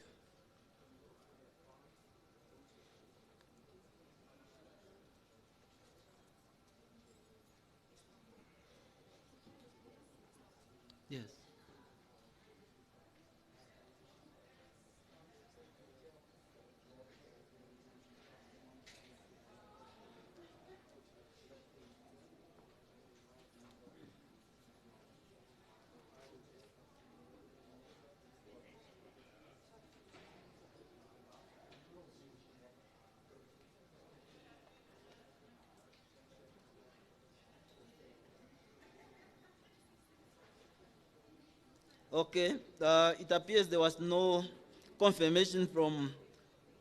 Yes. Okay, it appears there was no confirmation from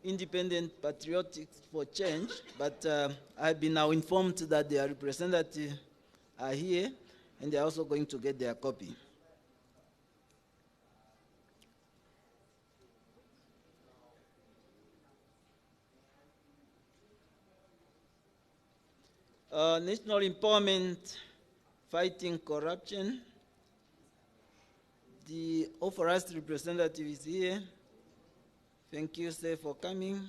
Independent Patriotics for Change, but I've been now informed that their representatives are here, and they're also going to get their copy. National Empowerment Fighting Corruption. The authorized representative is here. Thank you, sir, for coming.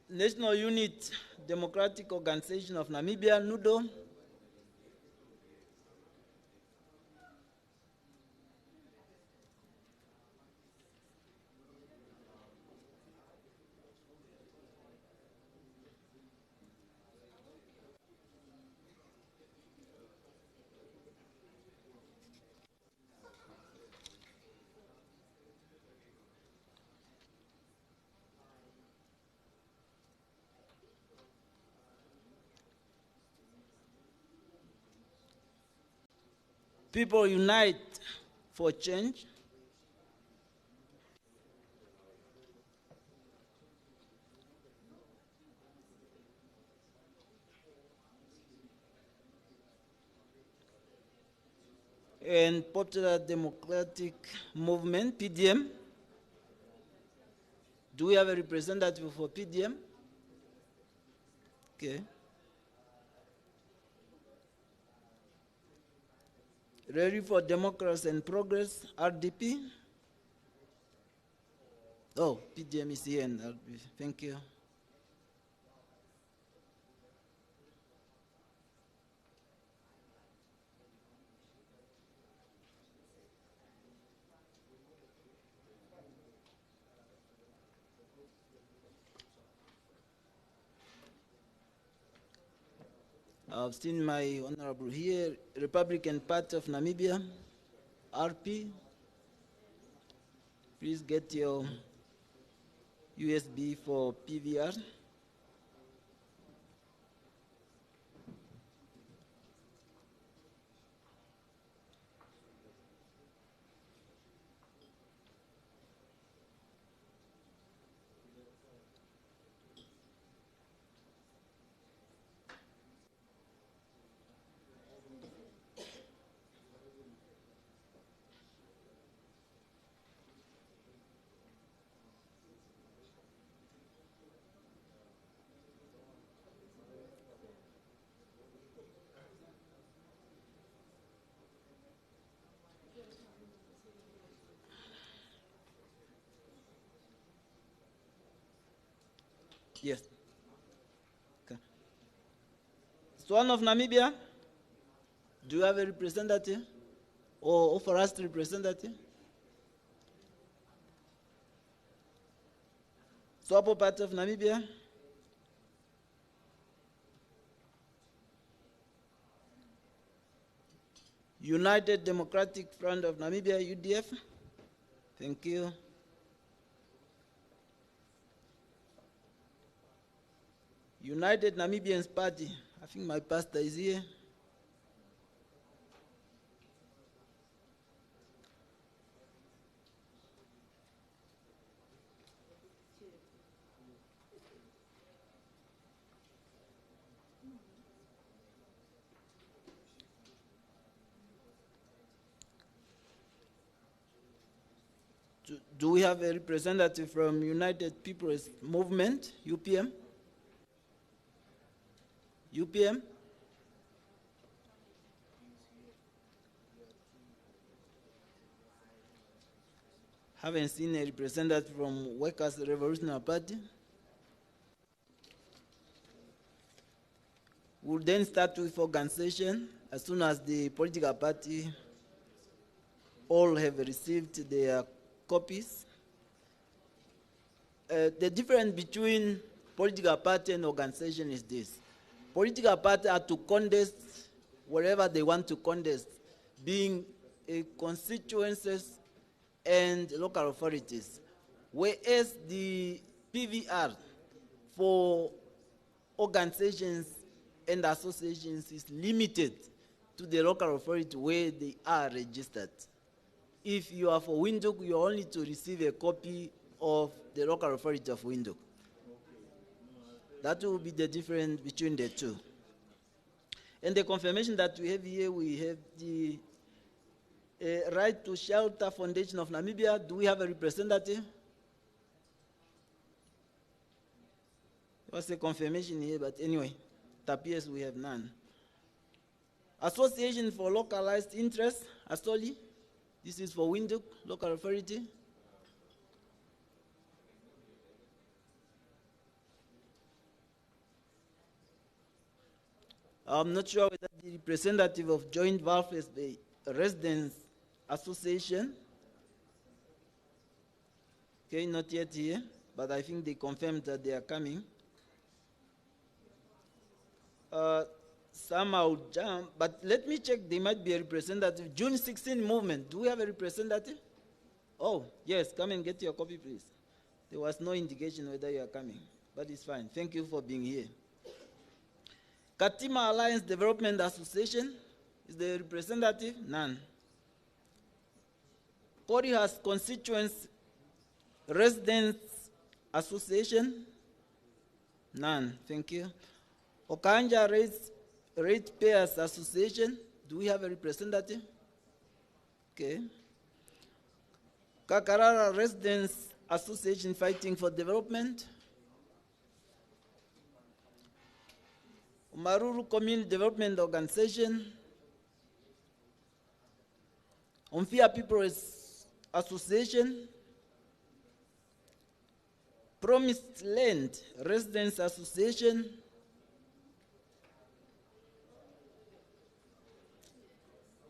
National Unit Democratic Organization of Namibia, NUDO. People Unite for Change. And Popular Democratic Movement, PDM. Do we have a representative for PDM? Okay. Ready for Democracy and Progress, RDP. Oh, PDM is here and RDP. Thank you. I've seen my honorable here, Republican Party of Namibia, RP. Please get your USB for PVR. Yes. Okay. Swan of Namibia, do you have a representative or offer us a representative? Swapo Party of Namibia, United Democratic Front of Namibia, UDF. Thank you. United Namibians Party, I think my pastor is here. Do we have a representative from United People's Movement, UPM? UPM? Haven't seen a representative from Workers' Revolutionary Party. We'll then start with organization as soon as the political party all have received their copies. The difference between political party and organization is this. Political parties are to contest wherever they want to contest, being constituencies and local authorities. Whereas the PVR for organizations and associations is limited to the local authority where they are registered. If you are for Windhoek, you are only to receive a copy of the local authority of Windhoek. That will be the difference between the two. And the confirmation that we have here, we have the Right to Shelter Foundation of Namibia. Do we have a representative? There was a confirmation here, but anyway, it appears we have none. Association for Localized Interests, ASOLI. This is for Windhoek, local authority. I'm not sure whether the representative of Joint Welfare Residents Association, okay, not yet here, but I think they confirmed that they are coming. Some will jump, but let me check, they might be a representative. June 16 movement, do we have a representative? Oh, yes, come and get your copy, please. There was no indication whether you are coming, but it's fine. Thank you for being here. Katima Alliance Development Association, is the representative? None. Kori has Constituents Residents Association? None, thank you. Okanja Ratepayers Association, do we have a representative? Okay. Kakarara Residents Association Fighting for Development. Maruru Community Development Organization. Omfia People's Association, Promised Land Residents Association,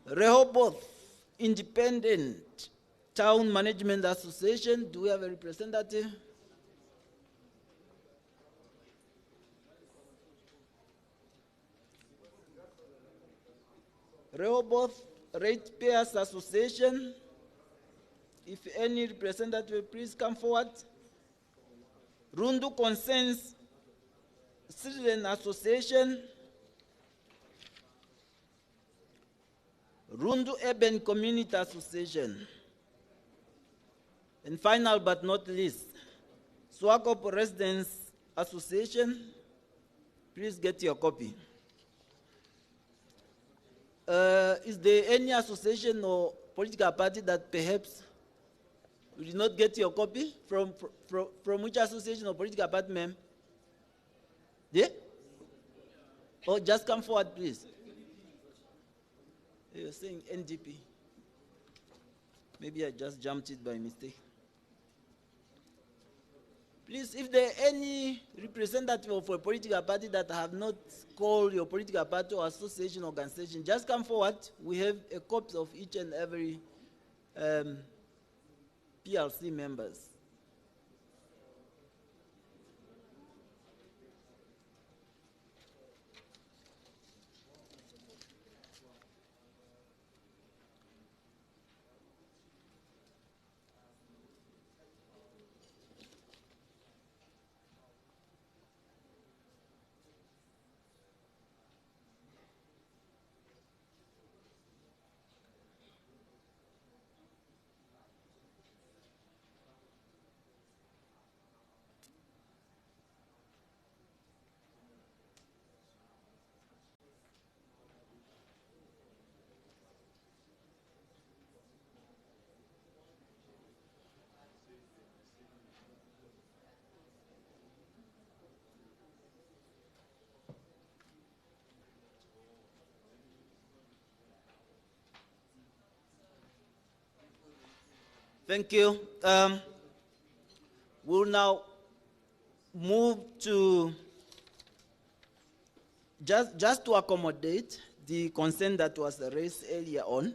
Rehoboth Independent Town Management Association. Do we have a representative? Rehoboth Ratepayers Association. If any representative, please come forward. Rundu Concerns Citizen Association. Rundu Urban Community Association. And final but not least, Swakop Residents Association. Please get your copy. Is there any association or political party that perhaps you did not get your copy? From which association or political party, ma'am? Yeah? Or just come forward, please. You're saying NDP. Maybe I just jumped it by mistake. Please, if there are any representative of a political party that have not called your political party or association organization, just come forward. We have a copy of each and every PLC members. Thank you. We'll now move to, just to accommodate the concern that was raised earlier on,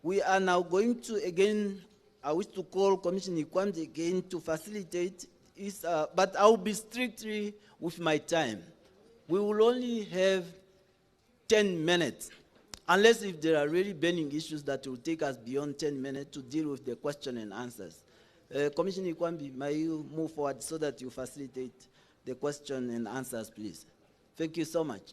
we are now going to again, I wish to call Commissioner Ikwamdi again to facilitate, but I'll be strictly with my time. We will only have 10 minutes. Unless if there are really burning issues that will take us beyond 10 minutes to deal with the question and answers. Commissioner Ikwambi, may you move forward so that you facilitate the question and answers, please. Thank you so much.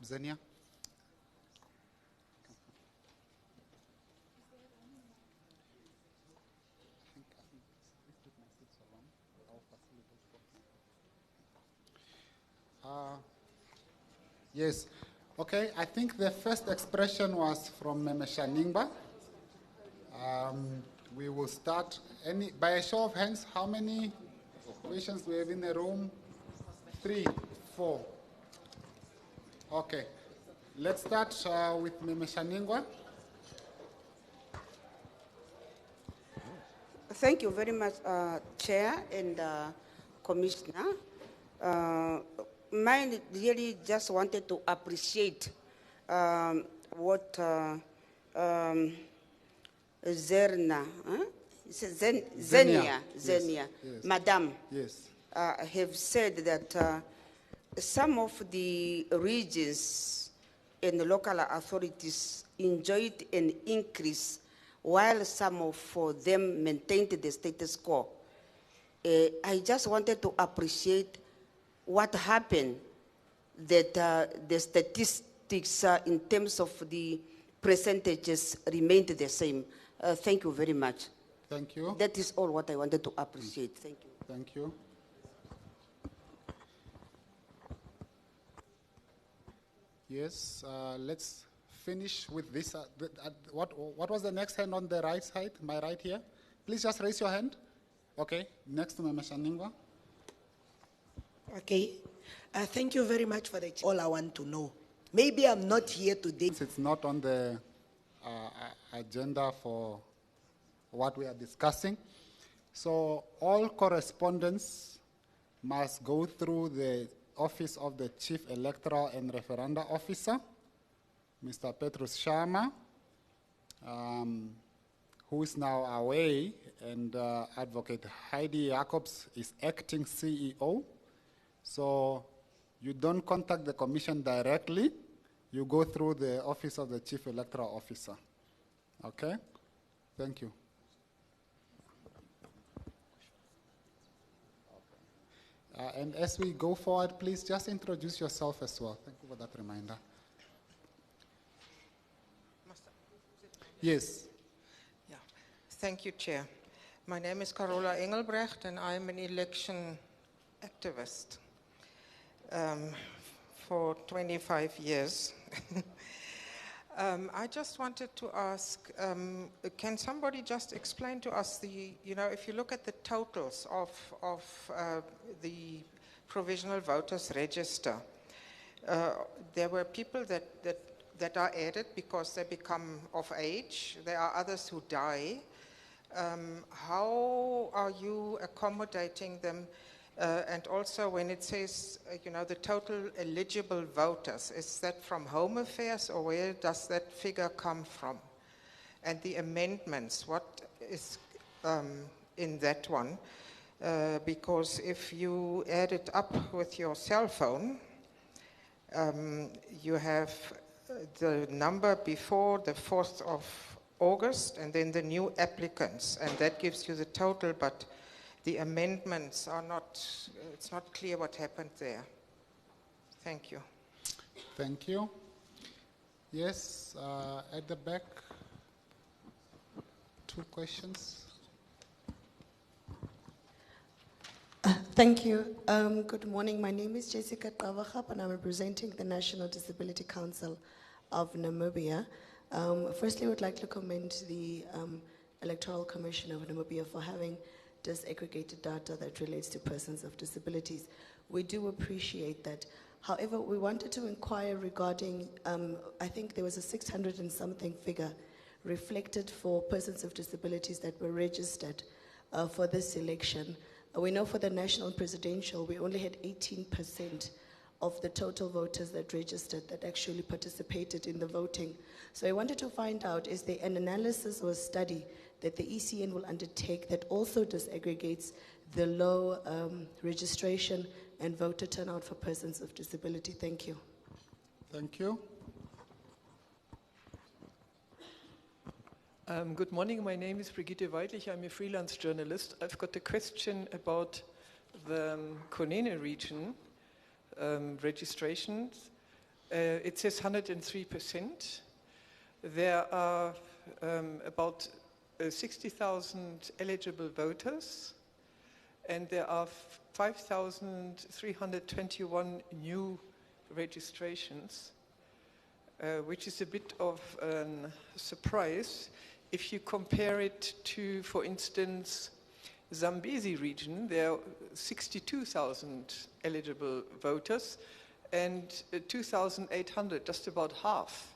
Zenia? Yes. Okay, I think the first expression was from Memeshaningba. We will start, by a show of hands, how many questions do we have in the room? 3, 4. Okay, let's start with Memeshaningba. Thank you very much, Chair and Commissioner. Mine really just wanted to appreciate what Zenia, yes. Madam, yes. Have said that some of the regions and the local authorities enjoyed an increase while some of them maintained the status quo. I just wanted to appreciate what happened, that the statistics in terms of the percentages remained the same. Thank you very much. Thank you. That is all what I wanted to appreciate. Thank you. Thank you. Yes, let's finish with this. What was the next hand on the right side, my right here? Please just raise your hand. Okay, next to Memeshaningwa. Okay, Thank you very much for the all I want to know. Maybe I'm not here today. It's not on the agenda for what we are discussing. So all correspondence must go through the office of the Chief Electoral and Referenda Officer, Mr. Petrus Sharma, who is now away, and Advocate Heidi Jacobs is acting CEO. So you don't contact the commission directly, you go through the office of the Chief Electoral Officer. Okay? Thank you. And as we go forward, please just introduce yourself as well. Thank you for that reminder. Yes. Yeah. Thank you, Chair. My name is Carola Engelbrecht, and I'm an election activist for 25 years. I just wanted to ask, can somebody just explain to us if you look at the totals of the Provisional Voters Register, there were people that are added because they become of age. There are others who die. How are you accommodating them? And also when it says, the total eligible voters, is that from Home Affairs or where does that figure come from? And the amendments, what is in that one? Because if you add it up with your cell phone, you have the number before the 4th of August and then the new applicants, and that gives you the total, but the amendments are not, it's not clear what happened there. Thank you. Thank you. Yes, at the back, 2 questions. Thank you. Good morning. My name is Jessica Kavachap, and I'm representing the National Disability Council of Namibia. Firstly, I would like to commend the Electoral Commission of Namibia for having disaggregated data that relates to persons of disabilities. We do appreciate that. However, we wanted to inquire regarding, I think there was a 600 and something figure reflected for persons of disabilities that were registered for this election. We know for the national presidential, we only had 18% of the total voters that registered that actually participated in the voting. So I wanted to find out, is there an analysis or a study that the ECN will undertake that also disaggregates the low registration and voter turnout for persons of disability? Thank you. Thank you. Good morning, my name is Brigitte Weidlich, I'm a freelance journalist. I've got a question about the Konene region registrations. It says 103%. There are about 60,000 eligible voters, and there are 5,321 new registrations, which is a bit of a surprise. If you compare it to, for instance, Zambezi region, there are 62,000 eligible voters and 2,800, just about half,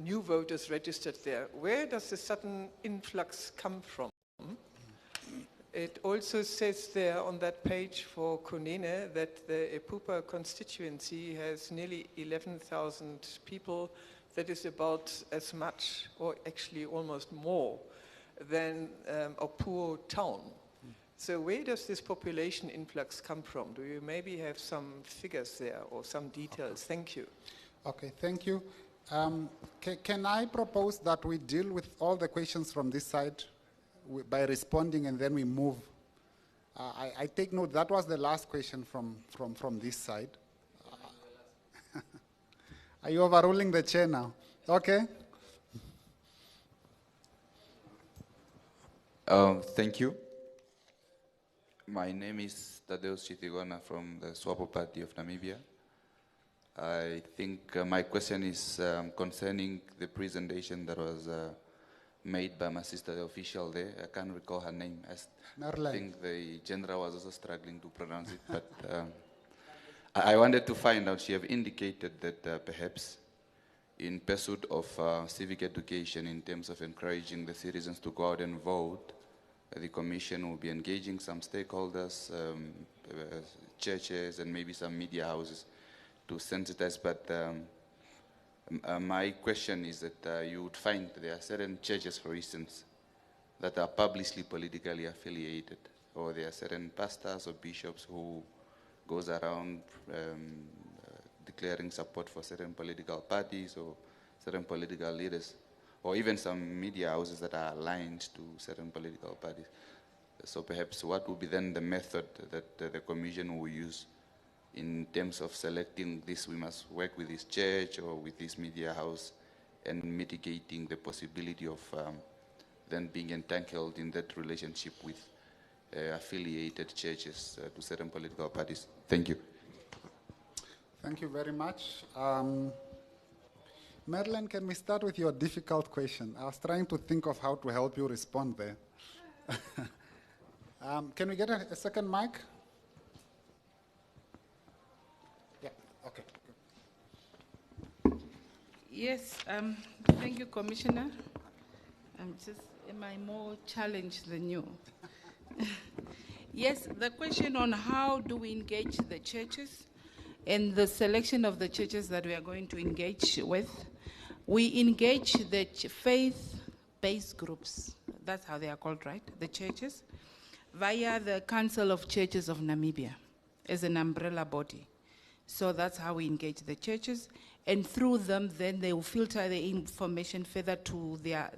new voters registered there. Where does the sudden influx come from? It also says there on that page for Konene that the Epupa constituency has nearly 11,000 people. That is about as much, or actually almost more, than Opuo town. So where does this population influx come from? Do you maybe have some figures there or some details? Thank you. Okay, thank you. Can I propose that we deal with all the questions from this side by responding, and then we move? I take note, that was the last question from this side. Are you overruling the chair now? Okay. Thank you. My name is Tadeusz Chitigona from the SWAPO Party of Namibia. I think my question is concerning the presentation that was made by my sister, the official there. I can't recall her name. I think the general was also struggling to pronounce it, but I wanted to find out, you have indicated that perhaps in pursuit of civic education in terms of encouraging the citizens to go out and vote, the Commission will be engaging some stakeholders, churches and maybe some media houses to sensitize. But my question is that you would find there are certain churches, for instance, that are publicly politically affiliated, or there are certain pastors or bishops who goes around declaring support for certain political parties or certain political leaders, or even some media houses that are aligned to certain political parties. So perhaps what would be then the method that the Commission will use in terms of selecting this? We must work with this church or with this media house and mitigating the possibility of then being entangled in that relationship with affiliated churches to certain political parties. Thank you. Thank you very much. Madeline, can we start with your difficult question? I was trying to think of how to help you respond there. Can we get a second mic? Yeah, okay. Yes, thank you, Commissioner. Am I more challenged than you? Yes, the question on how do we engage the churches and the selection of the churches that we are going to engage with. We engage the faith-based groups, that's how they are called, right? The churches, via the Council of Churches of Namibia as an umbrella body. So that's how we engage the churches, and through them, then they will filter the information further to their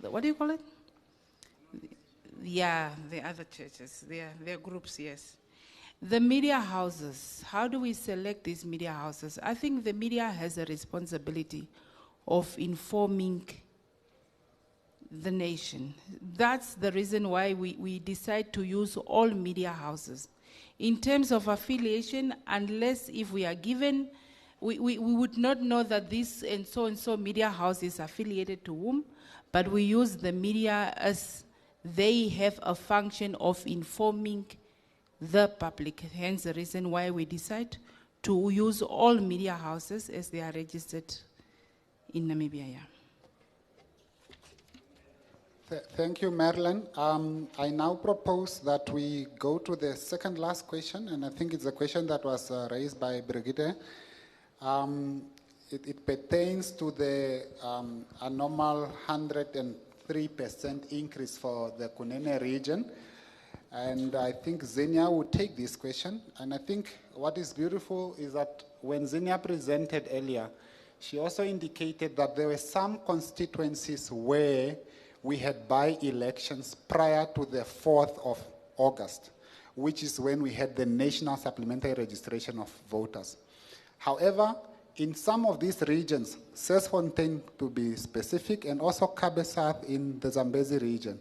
what do you call it? Yeah, the other churches, their groups, yes. The media houses, how do we select these media houses? I think the media has a responsibility of informing the nation. That's the reason why we decide to use all media houses. In terms of affiliation, unless if we are given, we would not know that this and so media house is affiliated to whom, but we use the media as they have a function of informing the public. Hence the reason why we decide to use all media houses as they are registered in Namibia. Yeah. Thank you, Marilyn. I now propose that we go to the second last question, and I think it's a question that was raised by Brigitte. It pertains to the abnormal 103% increase for the Kunene region. And I think Xenia will take this question. And I think what is beautiful is that when Xenia presented earlier, she also indicated that there were some constituencies where we had by-elections prior to the 4th of August, which is when we had the National Supplementary Registration of Voters. However, in some of these regions, Sesfontein to be specific, and also Cabo South in the Zambezi region,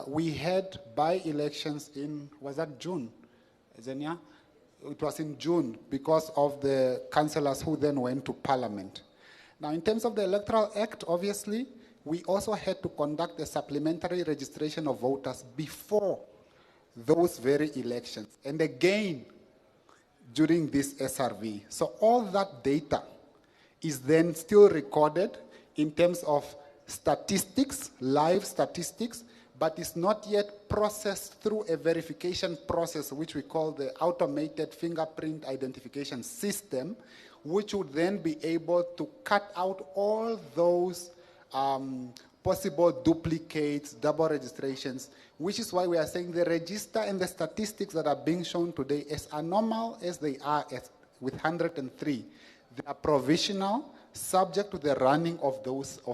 we had by-elections in, was that June, Xenia? It was in June because of the councillors who then went to Parliament. Now, in terms of the Electoral Act, obviously, we also had to conduct a supplementary registration of voters before those very elections, and again during this SRV. So all that data is then still recorded in terms of statistics, live statistics, but it's not yet processed through a verification process, which we call the automated fingerprint identification system, which would then be able to cut out all those possible duplicates, double registrations, which is why we are saying the register and the statistics that are being shown today, as abnormal as they are with 103, they are provisional, subject to the running of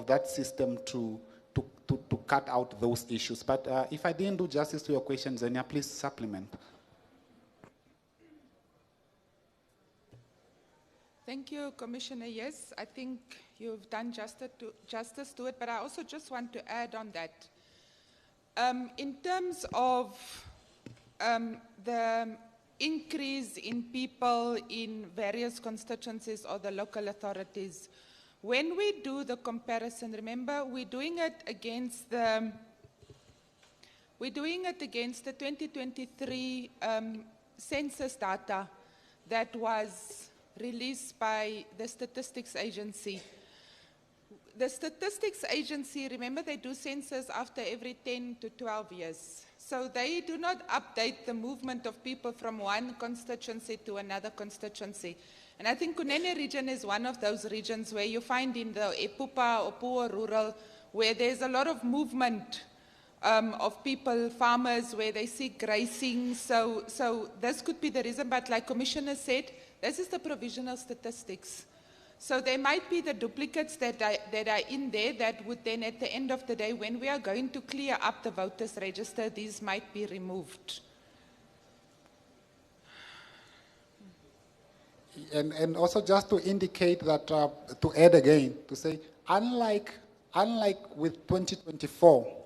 that system to cut out those issues. But if I didn't do justice to your question, Xenia, please supplement. Thank you, Commissioner. Yes, I think you've done justice to it, but I also just want to add on that. In terms of the increase in people in various constituencies or the local authorities, when we do the comparison, remember, we're doing it against the 2023 census data that was released by the Statistics Agency. The Statistics Agency, remember, they do census after every 10 to 12 years. So they do not update the movement of people from one constituency to another constituency. And I think Kunene region is one of those regions where you find in the Epupa or poor rural, where there's a lot of movement of people, farmers, where they see grazing. So this could be the reason, but like Commissioner said, this is the provisional statistics. So there might be the duplicates that are in there that would then at the end of the day, when we are going to clear up the voters register, these might be removed. And also just to indicate that, to add again, to say, unlike with 2024,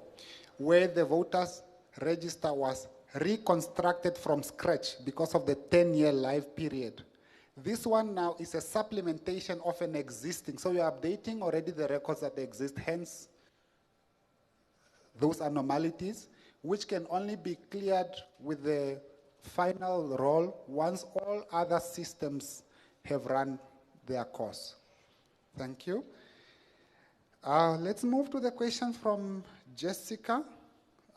where the voters register was reconstructed from scratch because of the 10-year life period, this one now is a supplementation of an existing. So you're updating already the records that exist, hence those anomalies, which can only be cleared with the final roll once all other systems have run their course. Thank you. Let's move to the question from Jessica.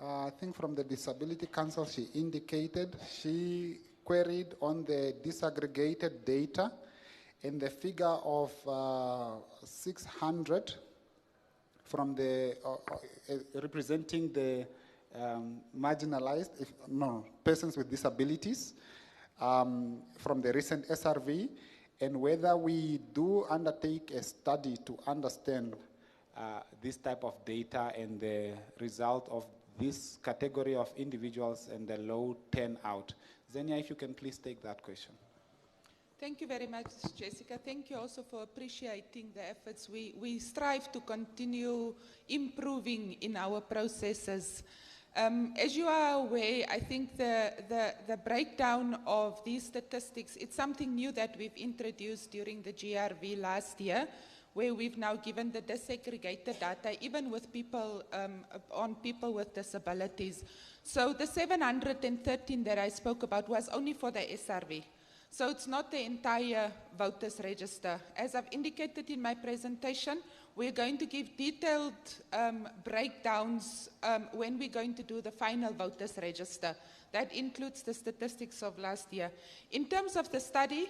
I think from the Disability Council, she indicated she queried on the disaggregated data and the figure of 600 from the representing the marginalized, persons with disabilities from the recent SRV, and whether we do undertake a study to understand this type of data and the result of this category of individuals and the low turnout. Zenia, if you can please take that question. Thank you very much, Jessica. Thank you also for appreciating the efforts. We strive to continue improving in our processes. As you are aware, I think the breakdown of these statistics, it's something new that we've introduced during the GRV last year, where we've now given the disaggregated data, even with people, on people with disabilities. So the 713 that I spoke about was only for the SRV. So it's not the entire voters register. As I've indicated in my presentation, we're going to give detailed breakdowns when we're going to do the final voters register. That includes the statistics of last year. In terms of the study,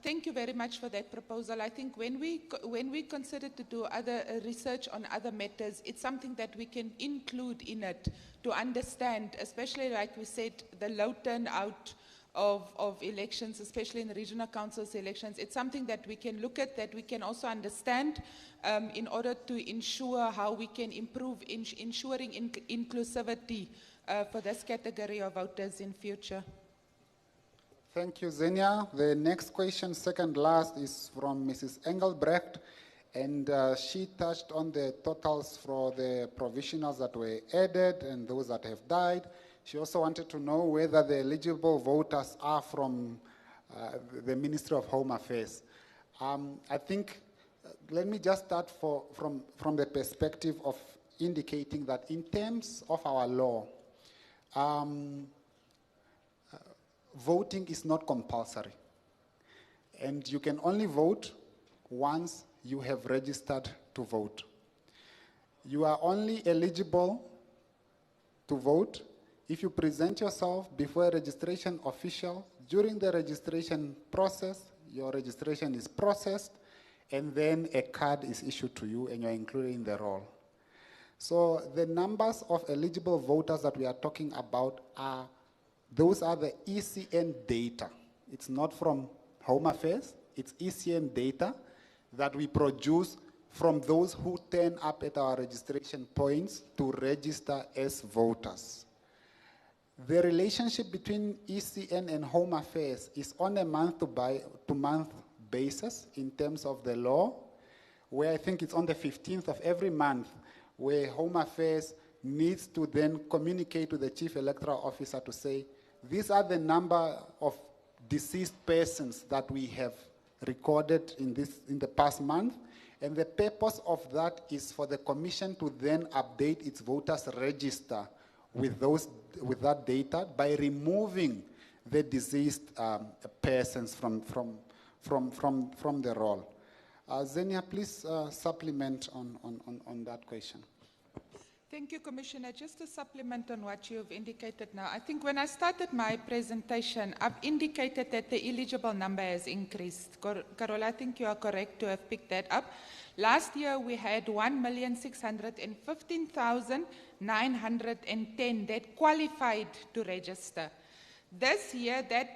thank you very much for that proposal. I think when we consider to do other research on other matters, it's something that we can include in it to understand, especially like we said, the low turnout of elections, especially in the regional councils elections. It's something that we can look at, that we can also understand in order to ensure how we can improve ensuring inclusivity for this category of voters in future. Thank you, Zenia. The next question, second last, is from Mrs. Engelbrecht, and she touched on the totals for the provisionals that were added and those that have died. She also wanted to know whether the eligible voters are from the Ministry of Home Affairs. I think, let me just start from the perspective of indicating that in terms of our law, voting is not compulsory. And you can only vote once you have registered to vote. You are only eligible to vote if you present yourself before a registration official. During the registration process, your registration is processed, and then a card is issued to you and you're included in the roll. So the numbers of eligible voters that we are talking about are, those are the ECN data. It's not from Home Affairs, it's ECN data that we produce from those who turn up at our registration points to register as voters. The relationship between ECN and Home Affairs is on a month-to-month basis in terms of the law, where I think it's on the 15th of every month, where Home Affairs needs to then communicate to the Chief Electoral Officer to say, these are the number of deceased persons that we have recorded in the past month, and the purpose of that is for the Commission to then update its voters register with that data by removing the deceased persons from the role. Zenia, please supplement on that question. Thank you, Commissioner. Just to supplement on what you've indicated now, I think when I started my presentation, I've indicated that the eligible number has increased. Carol, I think you are correct to have picked that up. Last year, we had 1,615,910 that qualified to register. This year, that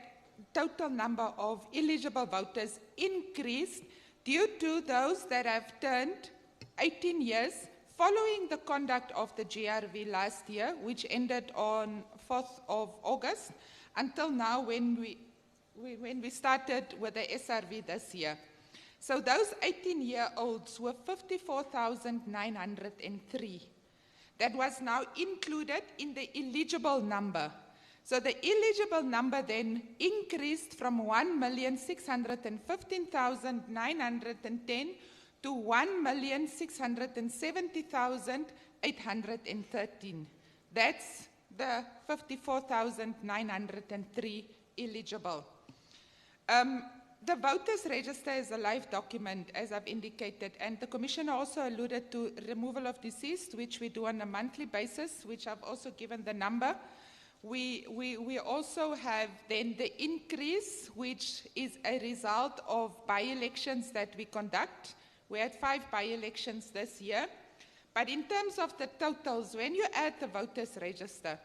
total number of eligible voters increased due to those that have turned 18 years following the conduct of the GRV last year, which ended on 4th of August, until now when we started with the SRV this year. So those 18-year-olds were 54,903. That was now included in the eligible number. So the eligible number then increased from 1,615,910 to 1,670,813. That's the 54,903 eligible. The voters register is a live document, as I've indicated, and the Commissioner also alluded to removal of deceased, which we do on a monthly basis, which I've also given the number. We also have then the increase, which is a result of by-elections that we conduct. We had 5 by-elections this year. But in terms of the totals, when you add the voters register,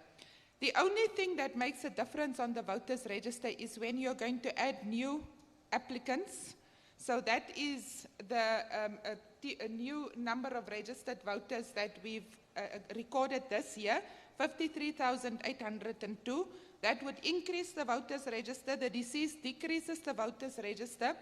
the only thing that makes a difference on the voters register is when you're going to add new applicants. So that is a new number of registered voters that we've recorded this year, 53,802. That would increase the voters register. The deceased decreases the voters register.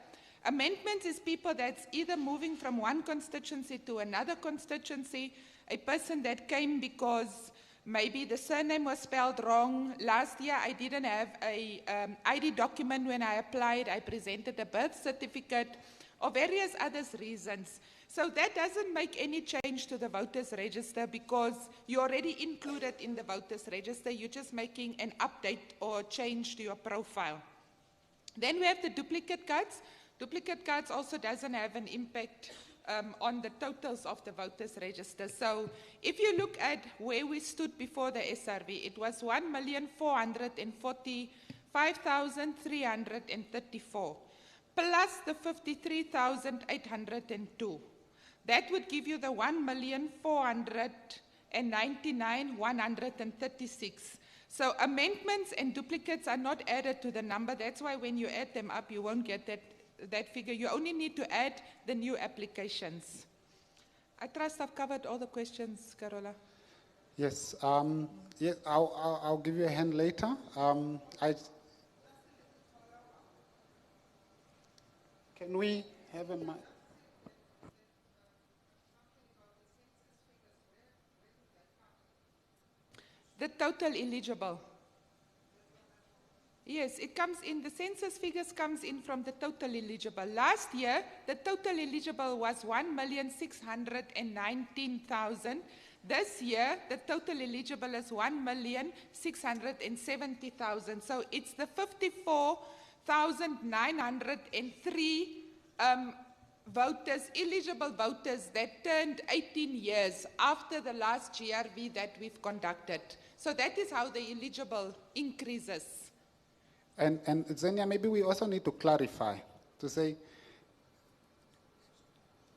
Amendments is people that's either moving from one constituency to another constituency, a person that came because maybe the surname was spelled wrong. Last year, I didn't have an ID document when I applied. I presented a birth certificate, or various other reasons. So that doesn't make any change to the voters register because you're already included in the voters register. You're just making an update or change to your profile. Then we have the duplicate cards. Duplicate cards also doesn't have an impact on the totals of the voters register. So if you look at where we stood before the SRV, it was 1,445,334 plus the 53,802. That would give you the 1,499,136. So amendments and duplicates are not added to the number. That's why when you add them up, you won't get that figure. You only need to add the new applications. I trust I've covered all the questions, Carola. Yes, yes, I'll give you a hand later. Can we have a mic? The total eligible. Yes, it comes in, the census figures comes in from the total eligible. Last year, the total eligible was 1,619,000. This year, the total eligible is 1,670,000. So it's the 54,903 voters, eligible voters that turned 18 years after the last GRV that we've conducted. So that is how the eligible increases. And Zenia, maybe we also need to clarify, to say,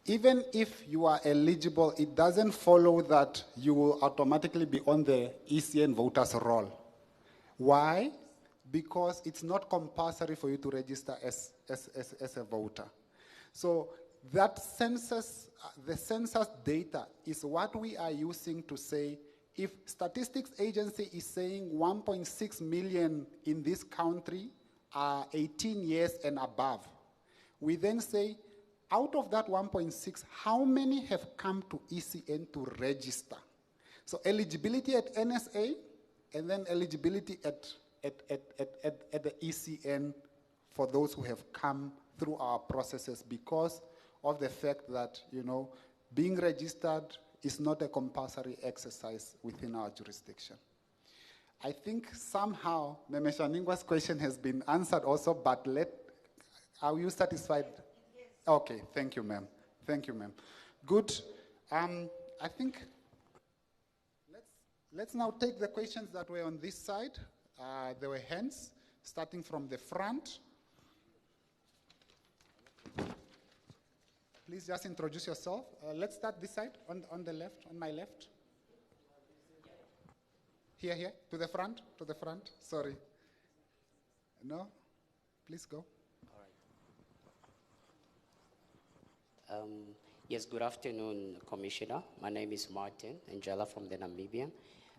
even if you are eligible, it doesn't follow that you will automatically be on the ECN voters roll. Why? Because it's not compulsory for you to register as a voter. So that census, the census data is what we are using to say, if statistics agency is saying 1.6 million in this country are 18 years and above, we then say, out of that 1.6, how many have come to ECN to register? So eligibility at NSA, and then eligibility at the ECN for those who have come through our processes because of the fact that, you know, being registered is not a compulsory exercise within our jurisdiction. I think somehow Memeshaningwa's question has been answered also, but are you satisfied? Okay, thank you, ma'am. Thank you, ma'am. Good. I think let's now take the questions that were on this side. There were hands, starting from the front. Please just introduce yourself. Let's start this side, on the left, on my left. Here, to the front, sorry. No? Please go. All right. Yes, good afternoon, Commissioner. My name is Martin Angela from the Namibian.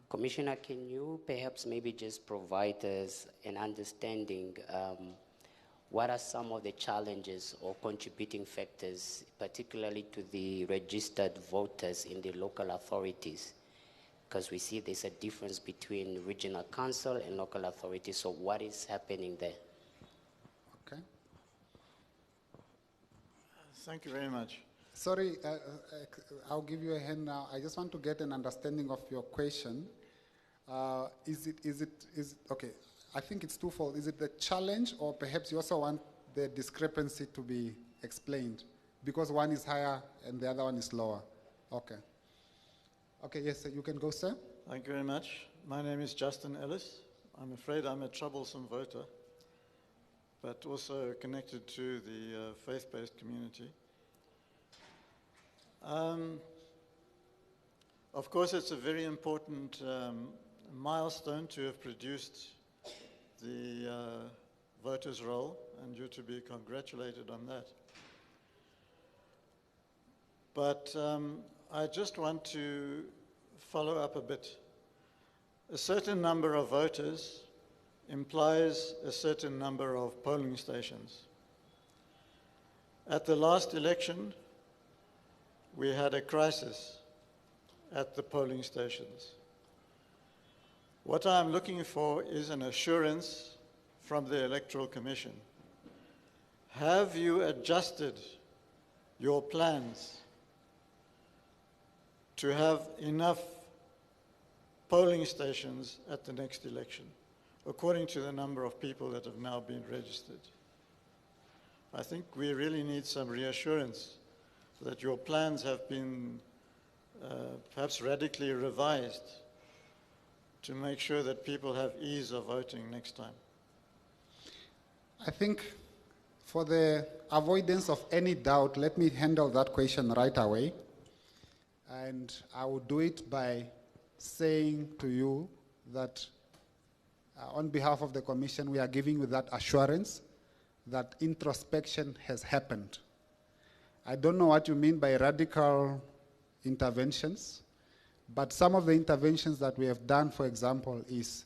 Commissioner, can you perhaps maybe just provide us an understanding what are some of the challenges or contributing factors, particularly to the registered voters in the local authorities? Because we see there's a difference between regional council and local authorities. So what is happening there? Okay. Thank you very much. Sorry, I'll give you a hand now. I just want to get an understanding of your question. Okay, I think it's twofold. Is it the challenge, or perhaps you also want the discrepancy to be explained? Because one is higher and the other one is lower. Okay. Okay, yes, sir, you can go, sir. Thank you very much. My name is Justin Ellis. I'm afraid I'm a troublesome voter, but also connected to the faith-based community. Of course, it's a very important milestone to have produced the voters' roll, and you to be congratulated on that. But I just want to follow up a bit. A certain number of voters implies a certain number of polling stations. At the last election, we had a crisis at the polling stations. What I'm looking for is an assurance from the Electoral Commission. Have you adjusted your plans to have enough polling stations at the next election, according to the number of people that have now been registered? I think we really need some reassurance that your plans have been perhaps radically revised to make sure that people have ease of voting next time. I think for the avoidance of any doubt, let me handle that question right away. And I will do it by saying to you that on behalf of the Commission, we are giving you that assurance that introspection has happened. I don't know what you mean by radical interventions, but some of the interventions that we have done, for example, is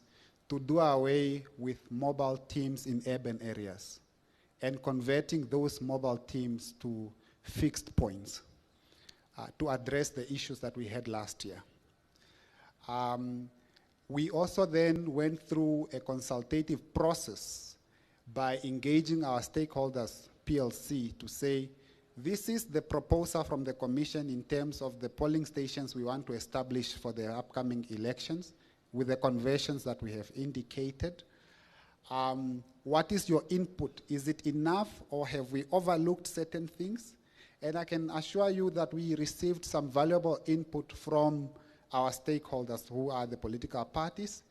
to do away with mobile teams in urban areas and converting those mobile teams to fixed points to address the issues that we had last year. We also then went through a consultative process by engaging our stakeholders, PLC, to say, this is the proposal from the Commission in terms of the polling stations we want to establish for the upcoming elections with the conversions that we have indicated. What is your input? Is it enough, or have we overlooked certain things? And I can assure you that we received some valuable input from our stakeholders, who are the political parties,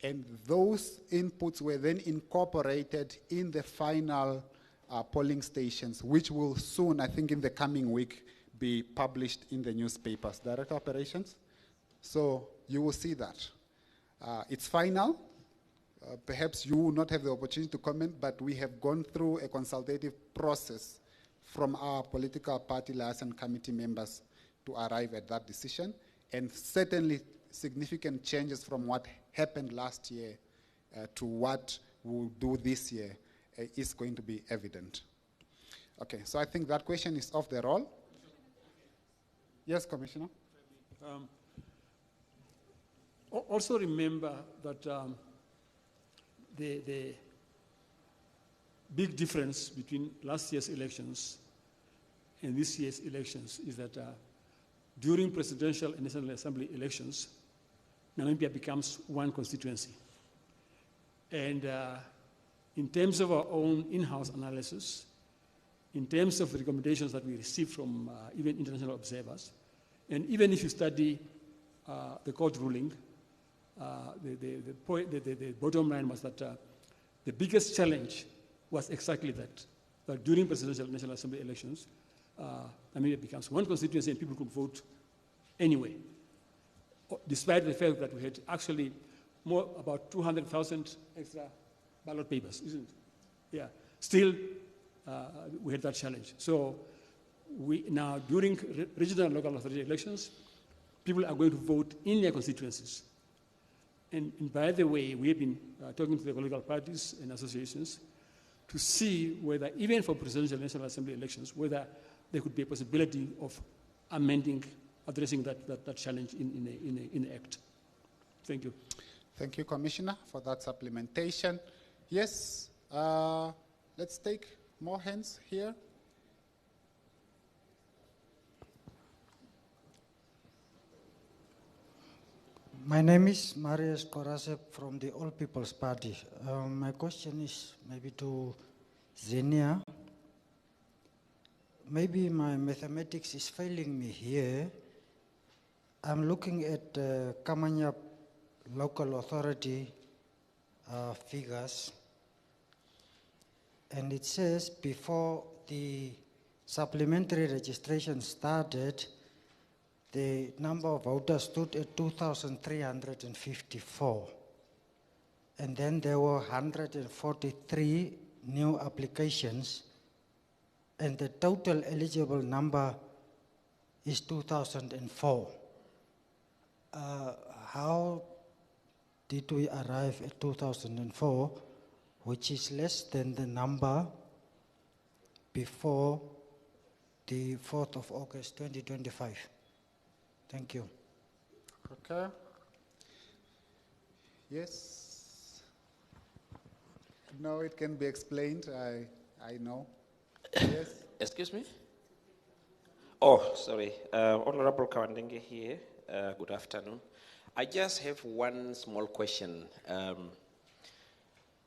and those inputs were then incorporated in the final polling stations, which will soon, I think in the coming week, be published in the newspapers. Direct operations. So you will see that. It's final. Perhaps you will not have the opportunity to comment, but we have gone through a consultative process from our political party liaison committee members to arrive at that decision, and certainly significant changes from what happened last year to what we'll do this year is going to be evident. Okay, so I think that question is off the roll. Yes, Commissioner? Also remember that the big difference between last year's elections and this year's elections is that during presidential and National Assembly elections, Namibia becomes one constituency. And in terms of our own in-house analysis, in terms of the recommendations that we received from even international observers, and even if you study the court ruling, the bottom line was that the biggest challenge was exactly that during presidential National Assembly elections, Namibia becomes one constituency and people could vote anyway, despite the fact that we had actually about 200,000 extra ballot papers, isn't it? Yeah, still we had that challenge. So we now, during regional and local authority elections, people are going to vote in their constituencies. And by the way, we have been talking to the political parties and associations to see whether, even for presidential National Assembly elections, whether there could be a possibility of addressing that challenge in the Act. Thank you. Thank you, Commissioner, for that supplementation. Yes, let's take more hands here. My name is Marius Korasep from the All People's Party. My question is maybe to Zenia. Maybe my mathematics is failing me here. I'm looking at Kamanyap local authority figures, and it says before the supplementary registration started, the number of voters stood at 2,354. And then there were 143 new applications, and the total eligible number is 2,004. How did we arrive at 2004, which is less than the number before the 4th of August 2025? Thank you. Okay. Yes. No, it can be explained. I know. Yes. Excuse me? Oh, sorry. Honorable Kawandenge here. Good afternoon. I just have one small question.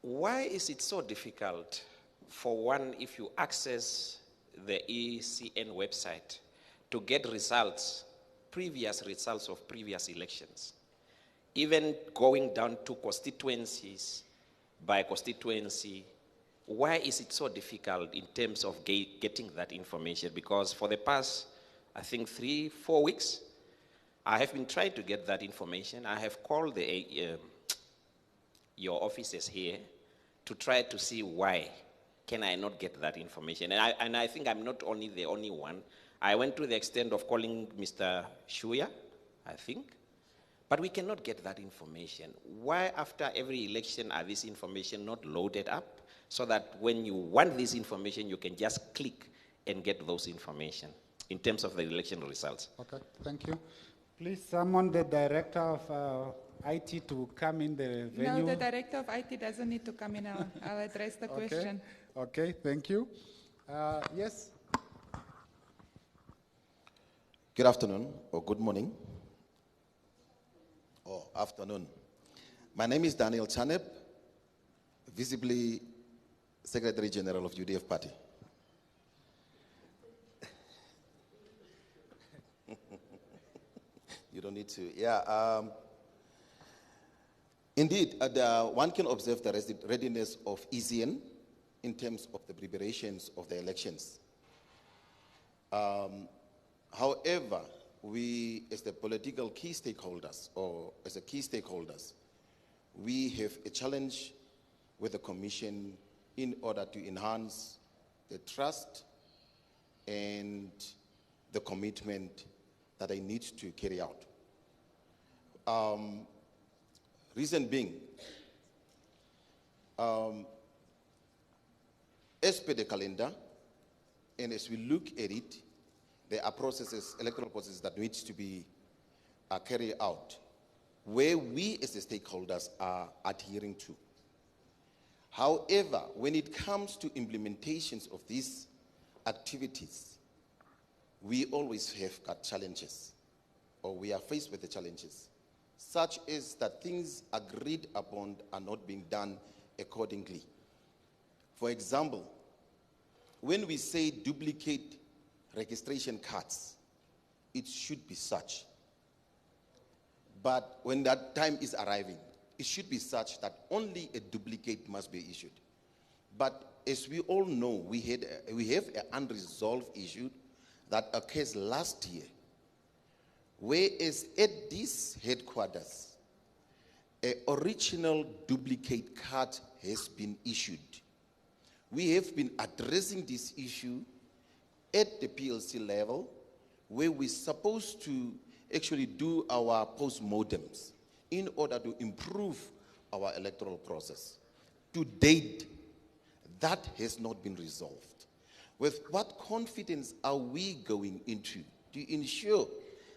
Why is it so difficult for one, if you access the ECN website, to get results, previous results of previous elections? Even going down to constituencies by constituency, why is it so difficult in terms of getting that information? Because for the past, I think 3-4 weeks, I have been trying to get that information. I have called your offices here to try to see why can I not get that information. And I think I'm not the only one. I went to the extent of calling Mr. Shuya, I think, but we cannot get that information. Why after every election are this information not loaded up so that when you want this information, you can just click and get those information in terms of the election results? Okay, thank you. Please summon the Director of IT to come in the venue. No, the Director of IT doesn't need to come in. I'll address the question. Okay, thank you. Yes. Good afternoon, or good morning, or afternoon. My name is Daniel Chanep, visibly Secretary General of UDF Party. You don't need to. Yeah. Indeed, one can observe the readiness of ECN in terms of the preparations of the elections. However, we, as the political key stakeholders, or as the key stakeholders, we have a challenge with the Commission in order to enhance the trust and the commitment that I need to carry out. Reason being, as per the calendar, and as we look at it, there are processes, electoral processes that need to be carried out, where we as the stakeholders are adhering to. However, when it comes to implementations of these activities, we always have got challenges, or we are faced with the challenges, such as that things agreed upon are not being done accordingly. For example, when we say duplicate registration cards, it should be such. But when that time is arriving, it should be such that only a duplicate must be issued. But as we all know, we have an unresolved issue that occurs last year, whereas at this headquarters, an original duplicate card has been issued. We have been addressing this issue at the PLC level, where we're supposed to actually do our post-mortems in order to improve our electoral process. To date, that has not been resolved. With what confidence are we going into to ensure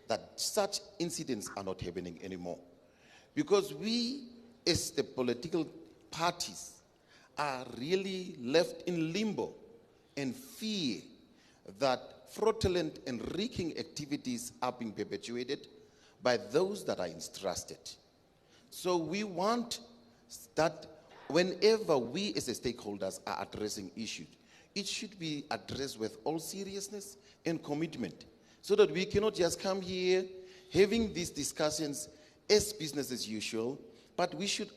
that such incidents are not happening anymore? Because we, as the political parties, are really left in limbo and fear that fraudulent and rigging activities are being perpetuated by those that are entrusted. So we want that whenever we as the stakeholders are addressing issues, it should be addressed with all seriousness and commitment, so that we cannot just come here having these discussions as business as usual, but we should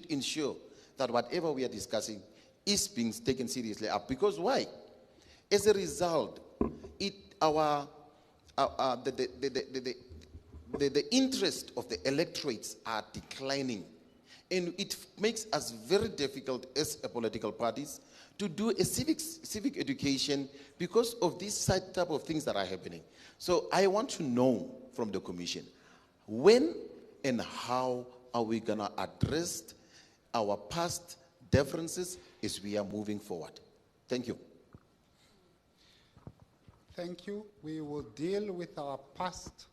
ensure that whatever we are discussing is being taken seriously up. Because why? As a result, the interest of the electorates are declining, and it makes us very difficult as a political parties to do a civic education because of these type of things that are happening. So I want to know from the Commission, when and how are we going to address our past differences as we are moving forward? Thank you. Thank you. We will deal with our past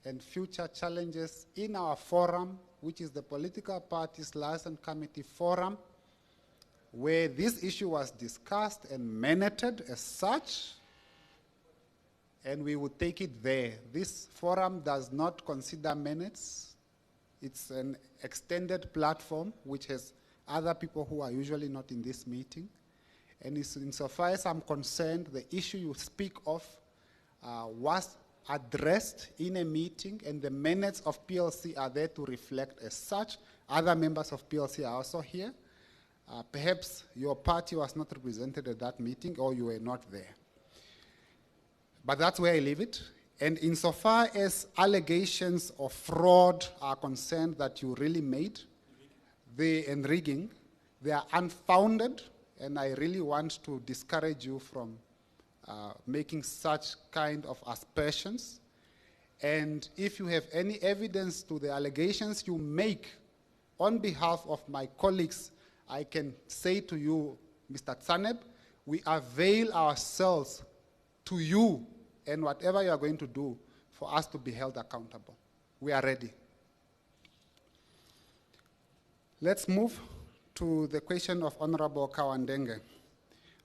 and future challenges in our forum, which is the Political Parties Liaison Committee Forum, where this issue was discussed and minuted as such, and we will take it there. This forum does not consider minutes. It's an extended platform which has other people who are usually not in this meeting. And insofar as I'm concerned, the issue you speak of was addressed in a meeting, and the minutes of PLC are there to reflect as such. Other members of PLC are also here. Perhaps your party was not represented at that meeting, or you were not there. But that's where I leave it. And insofar as allegations of fraud are concerned that you really made, and rigging, they are unfounded, and I really want to discourage you from making such kind of aspersions. And if you have any evidence to the allegations you make on behalf of my colleagues, I can say to you, Mr. Tsaneb, we avail ourselves to you and whatever you are going to do for us to be held accountable. We are ready. Let's move to the question of Honorable Kawandenge.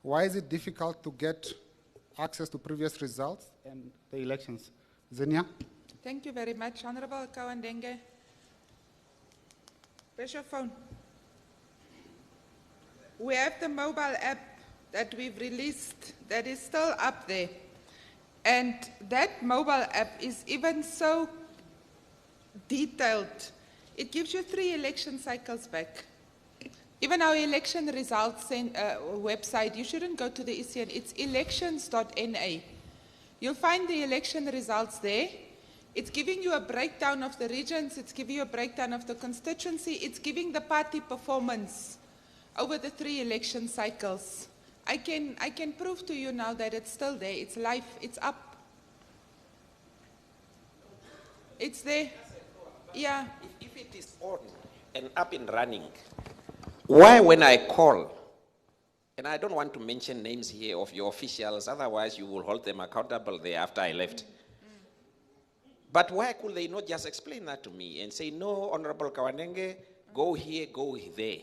Why is it difficult to get access to previous results and the elections? Zenia? Thank you very much, Honorable Kawandenge. Where's your phone? We have the mobile app that we've released that is still up there. And that mobile app is even so detailed. It gives you 3 election cycles back. Even our election results website, you shouldn't go to the ECN, it's elections.na. You'll find the election results there. It's giving you a breakdown of the regions, it's giving you a breakdown of the constituency, it's giving the party performance over the 3 election cycles. I can prove to you now that it's still there, it's live, it's up. It's there. Yeah. If it is on and up and running, why when I call, and I don't want to mention names here of your officials, otherwise you will hold them accountable there after I left. But why could they not just explain that to me and say, no, Honorable Kawandenge, go here, go there?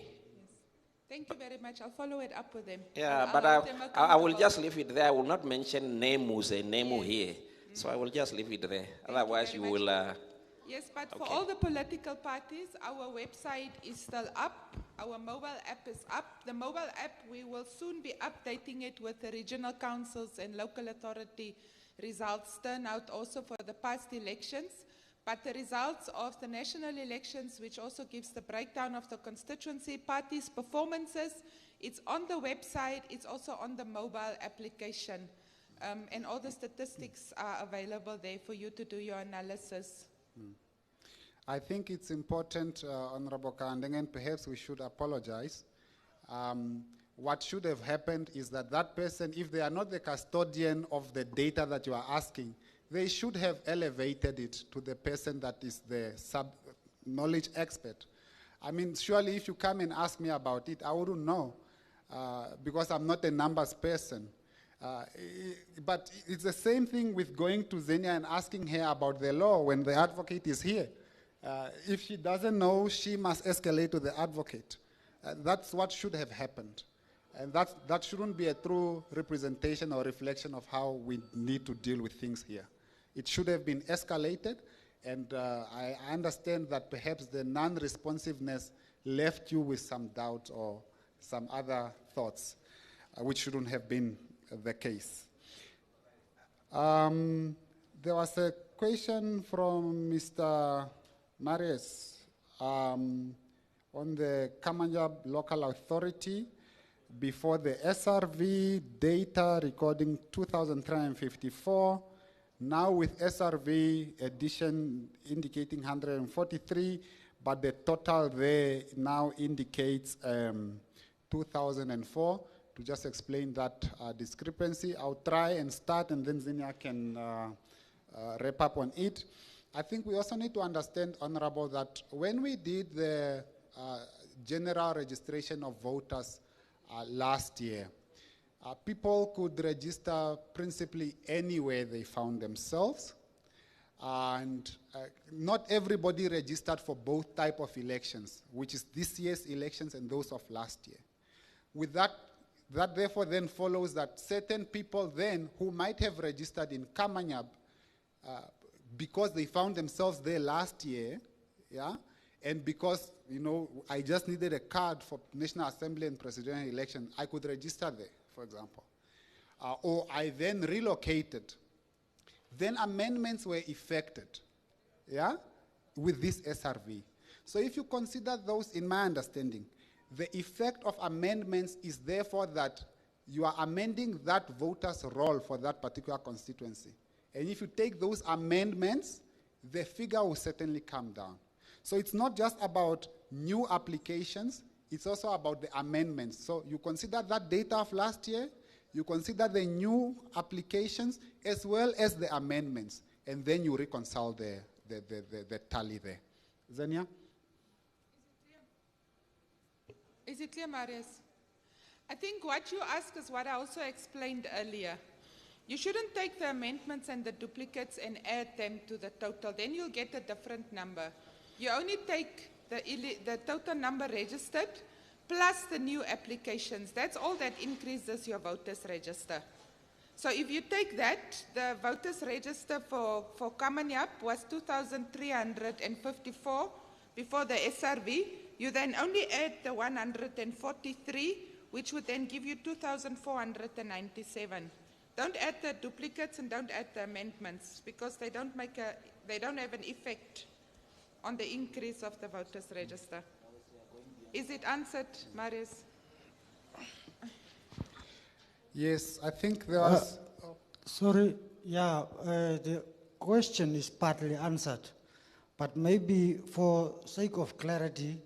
Thank you very much. I'll follow it up with them. Yeah, I'll but hold them I will accountable. just leave it there. I will not mention Nemus and Nemu here. So I will just leave it there. Otherwise you will Yes, but for Okay. all the political parties, our website is still up. Our mobile app is up. The mobile app, we will soon be updating it with the regional councils and local authority results turnout also for the past elections. But the results of the national elections, which also gives the breakdown of the constituency parties' performances, it's on the website, it's also on the mobile application. And all the statistics are available there for you to do your analysis. I think it's important, Honorable Kandeng, and perhaps we should apologize. What should have happened is that that person, if they are not the custodian of the data that you are asking, they should have elevated it to the person that is the knowledge expert. I mean, surely if you come and ask me about it, I wouldn't know because I'm not a numbers person. But it's the same thing with going to Zenia and asking her about the law when the advocate is here. If she doesn't know, she must escalate to the advocate. That's what should have happened. And that shouldn't be a true representation or reflection of how we need to deal with things here. It should have been escalated, and I understand that perhaps the non-responsiveness left you with some doubt or some other thoughts, which shouldn't have been the case. There was a question from Mr. Marius on the Kamanyab Local Authority before the SRV data recording 2,354, now with SRV addition indicating 143, but the total there now indicates 2004. To just explain that discrepancy, I'll try and start, and then Zinia can wrap up on it. I think we also need to understand, Honorable, that when we did the general registration of voters last year, people could register principally anywhere they found themselves, and not everybody registered for both type of elections, which is this year's elections and those of last year. With that therefore then follows that certain people then who might have registered in Kamanyab because they found themselves there last year, yeah, and because, you know, I just needed a card for National Assembly and presidential election, I could register there, for example. Or I then relocated. Then amendments were effected, yeah, with this SRV. So if you consider those, in my understanding, the effect of amendments is therefore that you are amending that voter's role for that particular constituency. And if you take those amendments, the figure will certainly come down. So it's not just about new applications, it's also about the amendments. So you consider that data of last year, you consider the new applications as well as the amendments, and then you reconcile the tally there. Zania? Is it clear, Marius? I think what you ask is what I also explained earlier. You shouldn't take the amendments and the duplicates and add them to the total. Then you'll get a different number. You only take the total number registered plus the new applications. That's all that increases your voters register. So if you take that, the voters register for Kamanyab was 2,354 before the SRV. You then only add the 143, which would then give you 2,497. Don't add the duplicates and don't add the amendments because they don't have an effect on the increase of the voters register. Is it answered, Marius? Yes, I think there was... Sorry, yeah, the question is partly answered, but maybe for sake of clarity,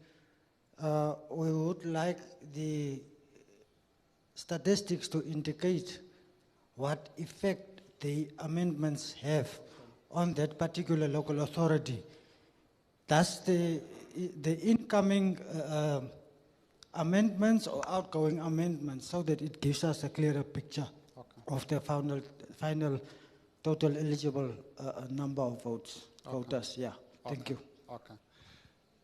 we would like the statistics to indicate what effect the amendments have on that particular local authority. Does the incoming amendments or outgoing amendments, so that it gives us a clearer picture of the final total eligible number of voters. Yeah, thank you. Okay.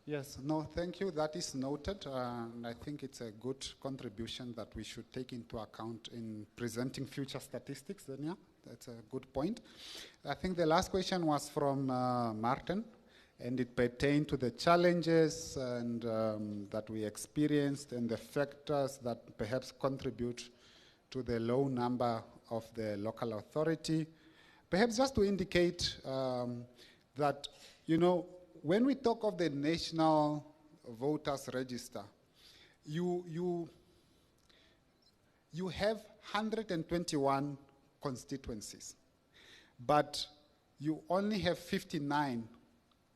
Yes, no, thank you. That is noted, and I think it's a good contribution that we should take into account in presenting future statistics. Then, yeah, that's a good point. I think the last question was from Martin, and it pertained to the challenges and that we experienced and the factors that perhaps contribute to the low number of the local authority. Perhaps just to indicate that, you know, when we talk of the National Voters Register, you have 121 constituencies, but you only have 59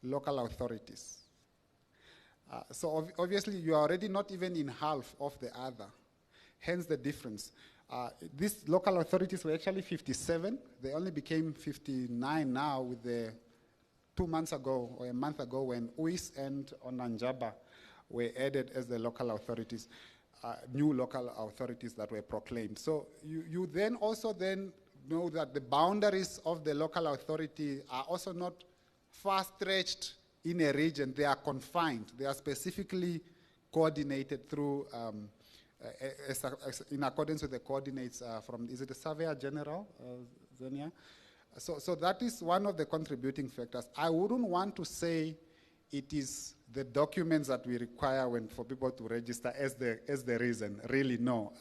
local authorities. So obviously you are already not even in half of the other, hence the difference. These local authorities were actually 57. They only became 59 now with the 2 months ago or a month ago when Uis and Onanjaba were added as the local authorities, new local authorities that were proclaimed. So you then also then know that the boundaries of the local authority are also not far stretched in a region. They are confined. They are specifically coordinated through, in accordance with the coordinates from, is it the Surveyor General, Zenia? So that is one of the contributing factors. I wouldn't want to say it is the documents that we require for people to register as the reason. Really, no.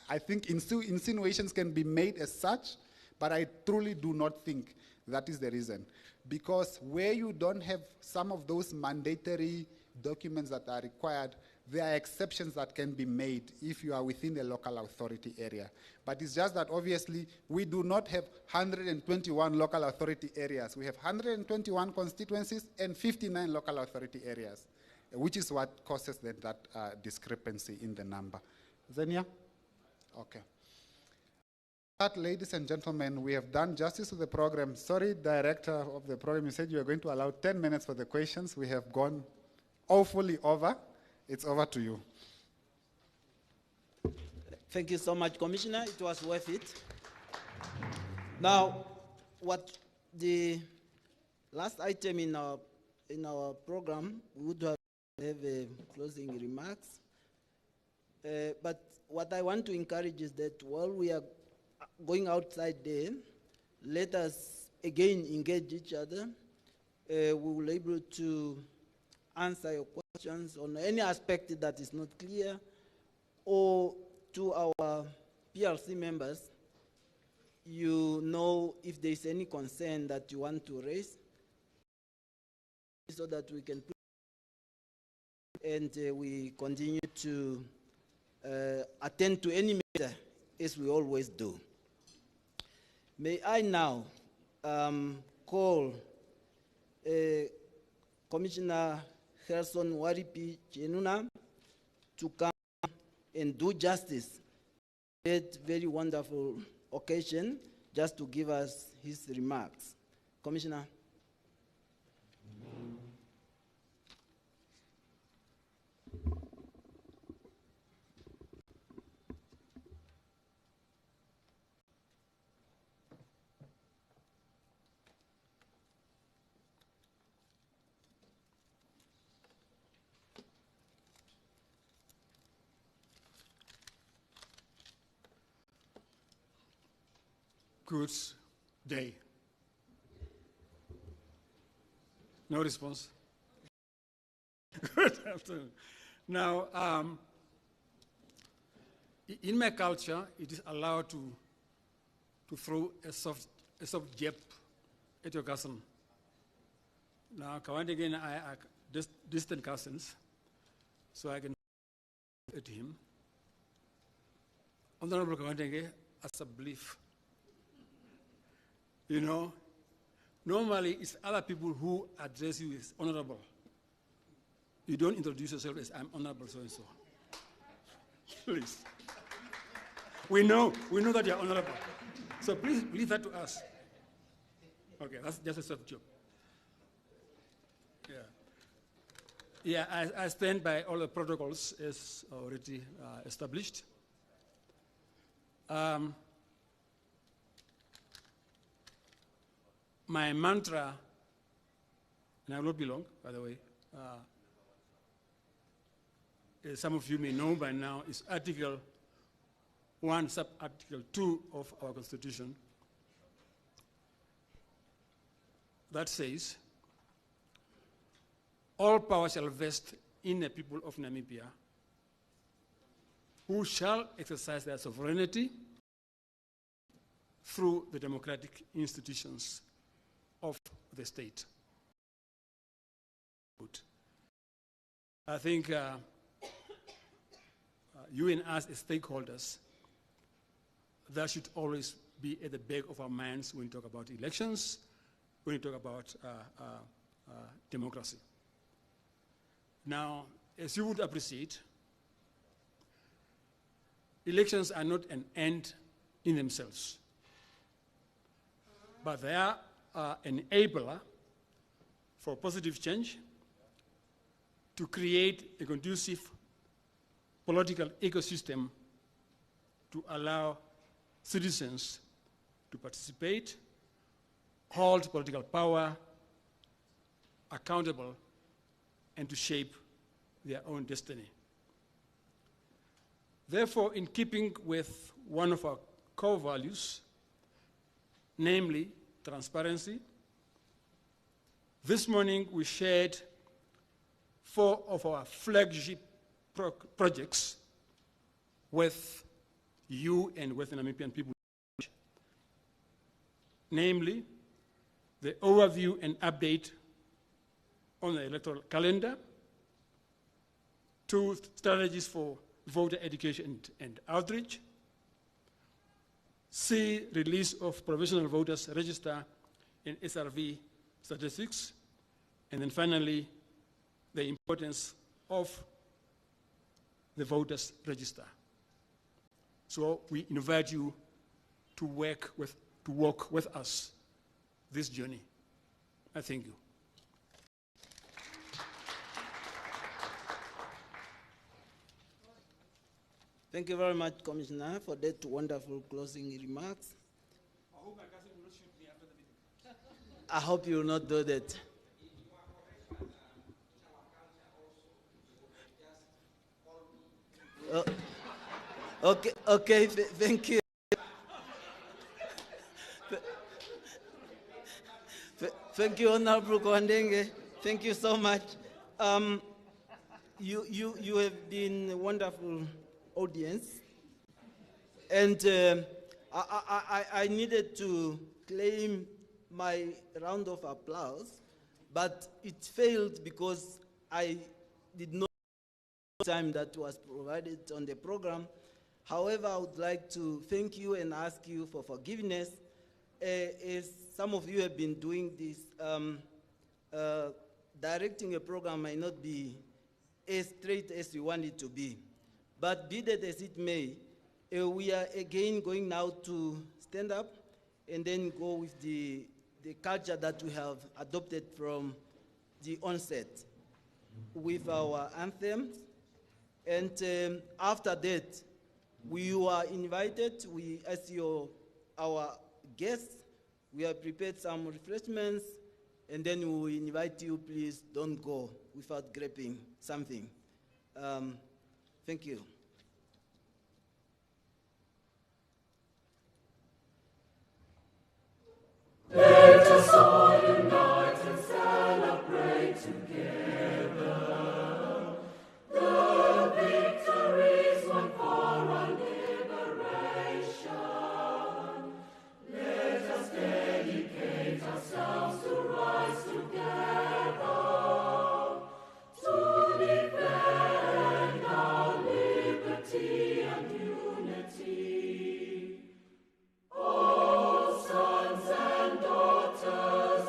I think insinuations can be made as such, but I truly do not think that is the reason. Because where you don't have some of those mandatory documents that are required, there are exceptions that can be made if you are within the local authority area. But it's just that obviously we do not have 121 local authority areas. We have 121 constituencies and 59 local authority areas, which is what causes that discrepancy in the number. Zenia? Okay. Ladies and gentlemen, we have done justice to the program. Sorry, Director of the program, you said you were going to allow 10 minutes for the questions. We have gone awfully over. It's over to you. Thank you so much, Commissioner. It was worth it. Now, what the last item in our program, we would have closing remarks. But what I want to encourage is that while we are going outside there, let us again engage each other. We will be able to answer your questions on any aspect that is not clear, or to our PLC members, you know if there is any concern that you want to raise, so that we can put and we continue to attend to any matter as we always do. May I now call Commissioner Gerson Waripi Chenuna to come and do justice to that very wonderful occasion, just to give us his remarks. Commissioner. Good day. No response? Good afternoon. Now, in my culture, it is allowed to throw a soft jab at your cousin. Now, Kawande again, I are distant cousins, so I can at him. Honorable Kawande, as a belief. You know, normally it's other people who address you as honorable. You don't introduce yourself as I'm honorable so-and-so. Please. We know that you're honorable. So please leave that to us. Okay, that's just a soft job. Yeah, I stand by all the protocols as already established. My mantra, and I will not be long, by the way, as some of you may know by now, is Article 1, Sub-Article 2 of our Constitution. That says, all power shall vest in the people of Namibia, who shall exercise their sovereignty through the democratic institutions of the state. I think you and us as stakeholders, that should always be at the back of our minds when we talk about elections, when we talk about democracy. Now, as you would appreciate, elections are not an end in themselves, but they are an enabler for positive change, to create a conducive political ecosystem to allow citizens to participate, hold political power accountable, and to shape their own destiny. Therefore, in keeping with one of our core values, namely transparency, this morning we shared 4 of our flagship projects with you and with the Namibian people, namely the overview and update on the electoral calendar, 2 strategies for voter education and outreach, C, release of Provisional Voters Register and SRV statistics, and then finally, the importance of the Voters Register. So we invite you to walk with us this journey. I thank you. Thank you very much, Commissioner, for that wonderful closing remarks. I hope my cousin will not shoot me after the meeting. I hope you will not do that. Okay, thank you. Thank you, Honorable Kwandenge. Thank you so much. You have been a wonderful audience, and I needed to claim my round of applause, but it failed because I did not have the time that was provided on the program. However, I would like to thank you and ask you for forgiveness. As some of you have been doing this, directing a program might not be as straight as you want it to be. But be that as it may, we are again going now to stand up and then go with the culture that we have adopted from the onset with our anthems. And after that, we are invited, as our guests, we have prepared some refreshments, and then we invite you, please don't go without grabbing something. Thank you. Let us all unite and celebrate together the victories won for our liberation. Let us dedicate ourselves to rise together to defend our liberty and unity. All sons and daughters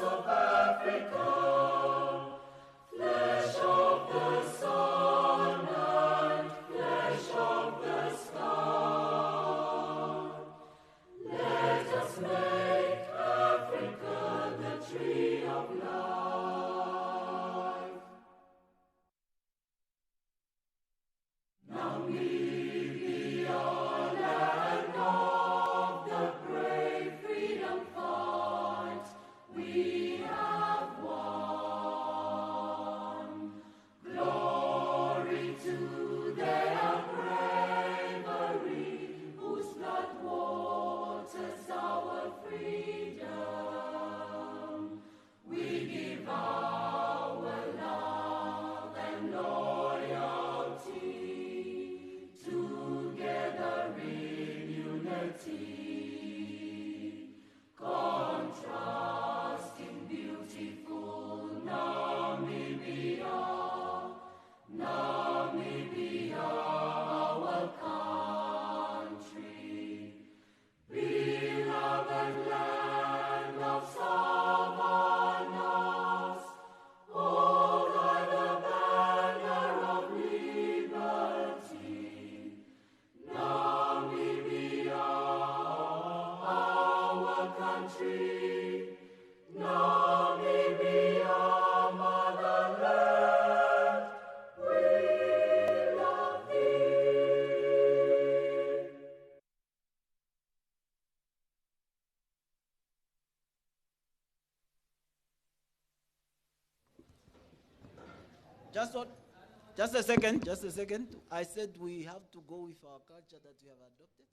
Just a second. I said we have to go with our culture that we have adopted.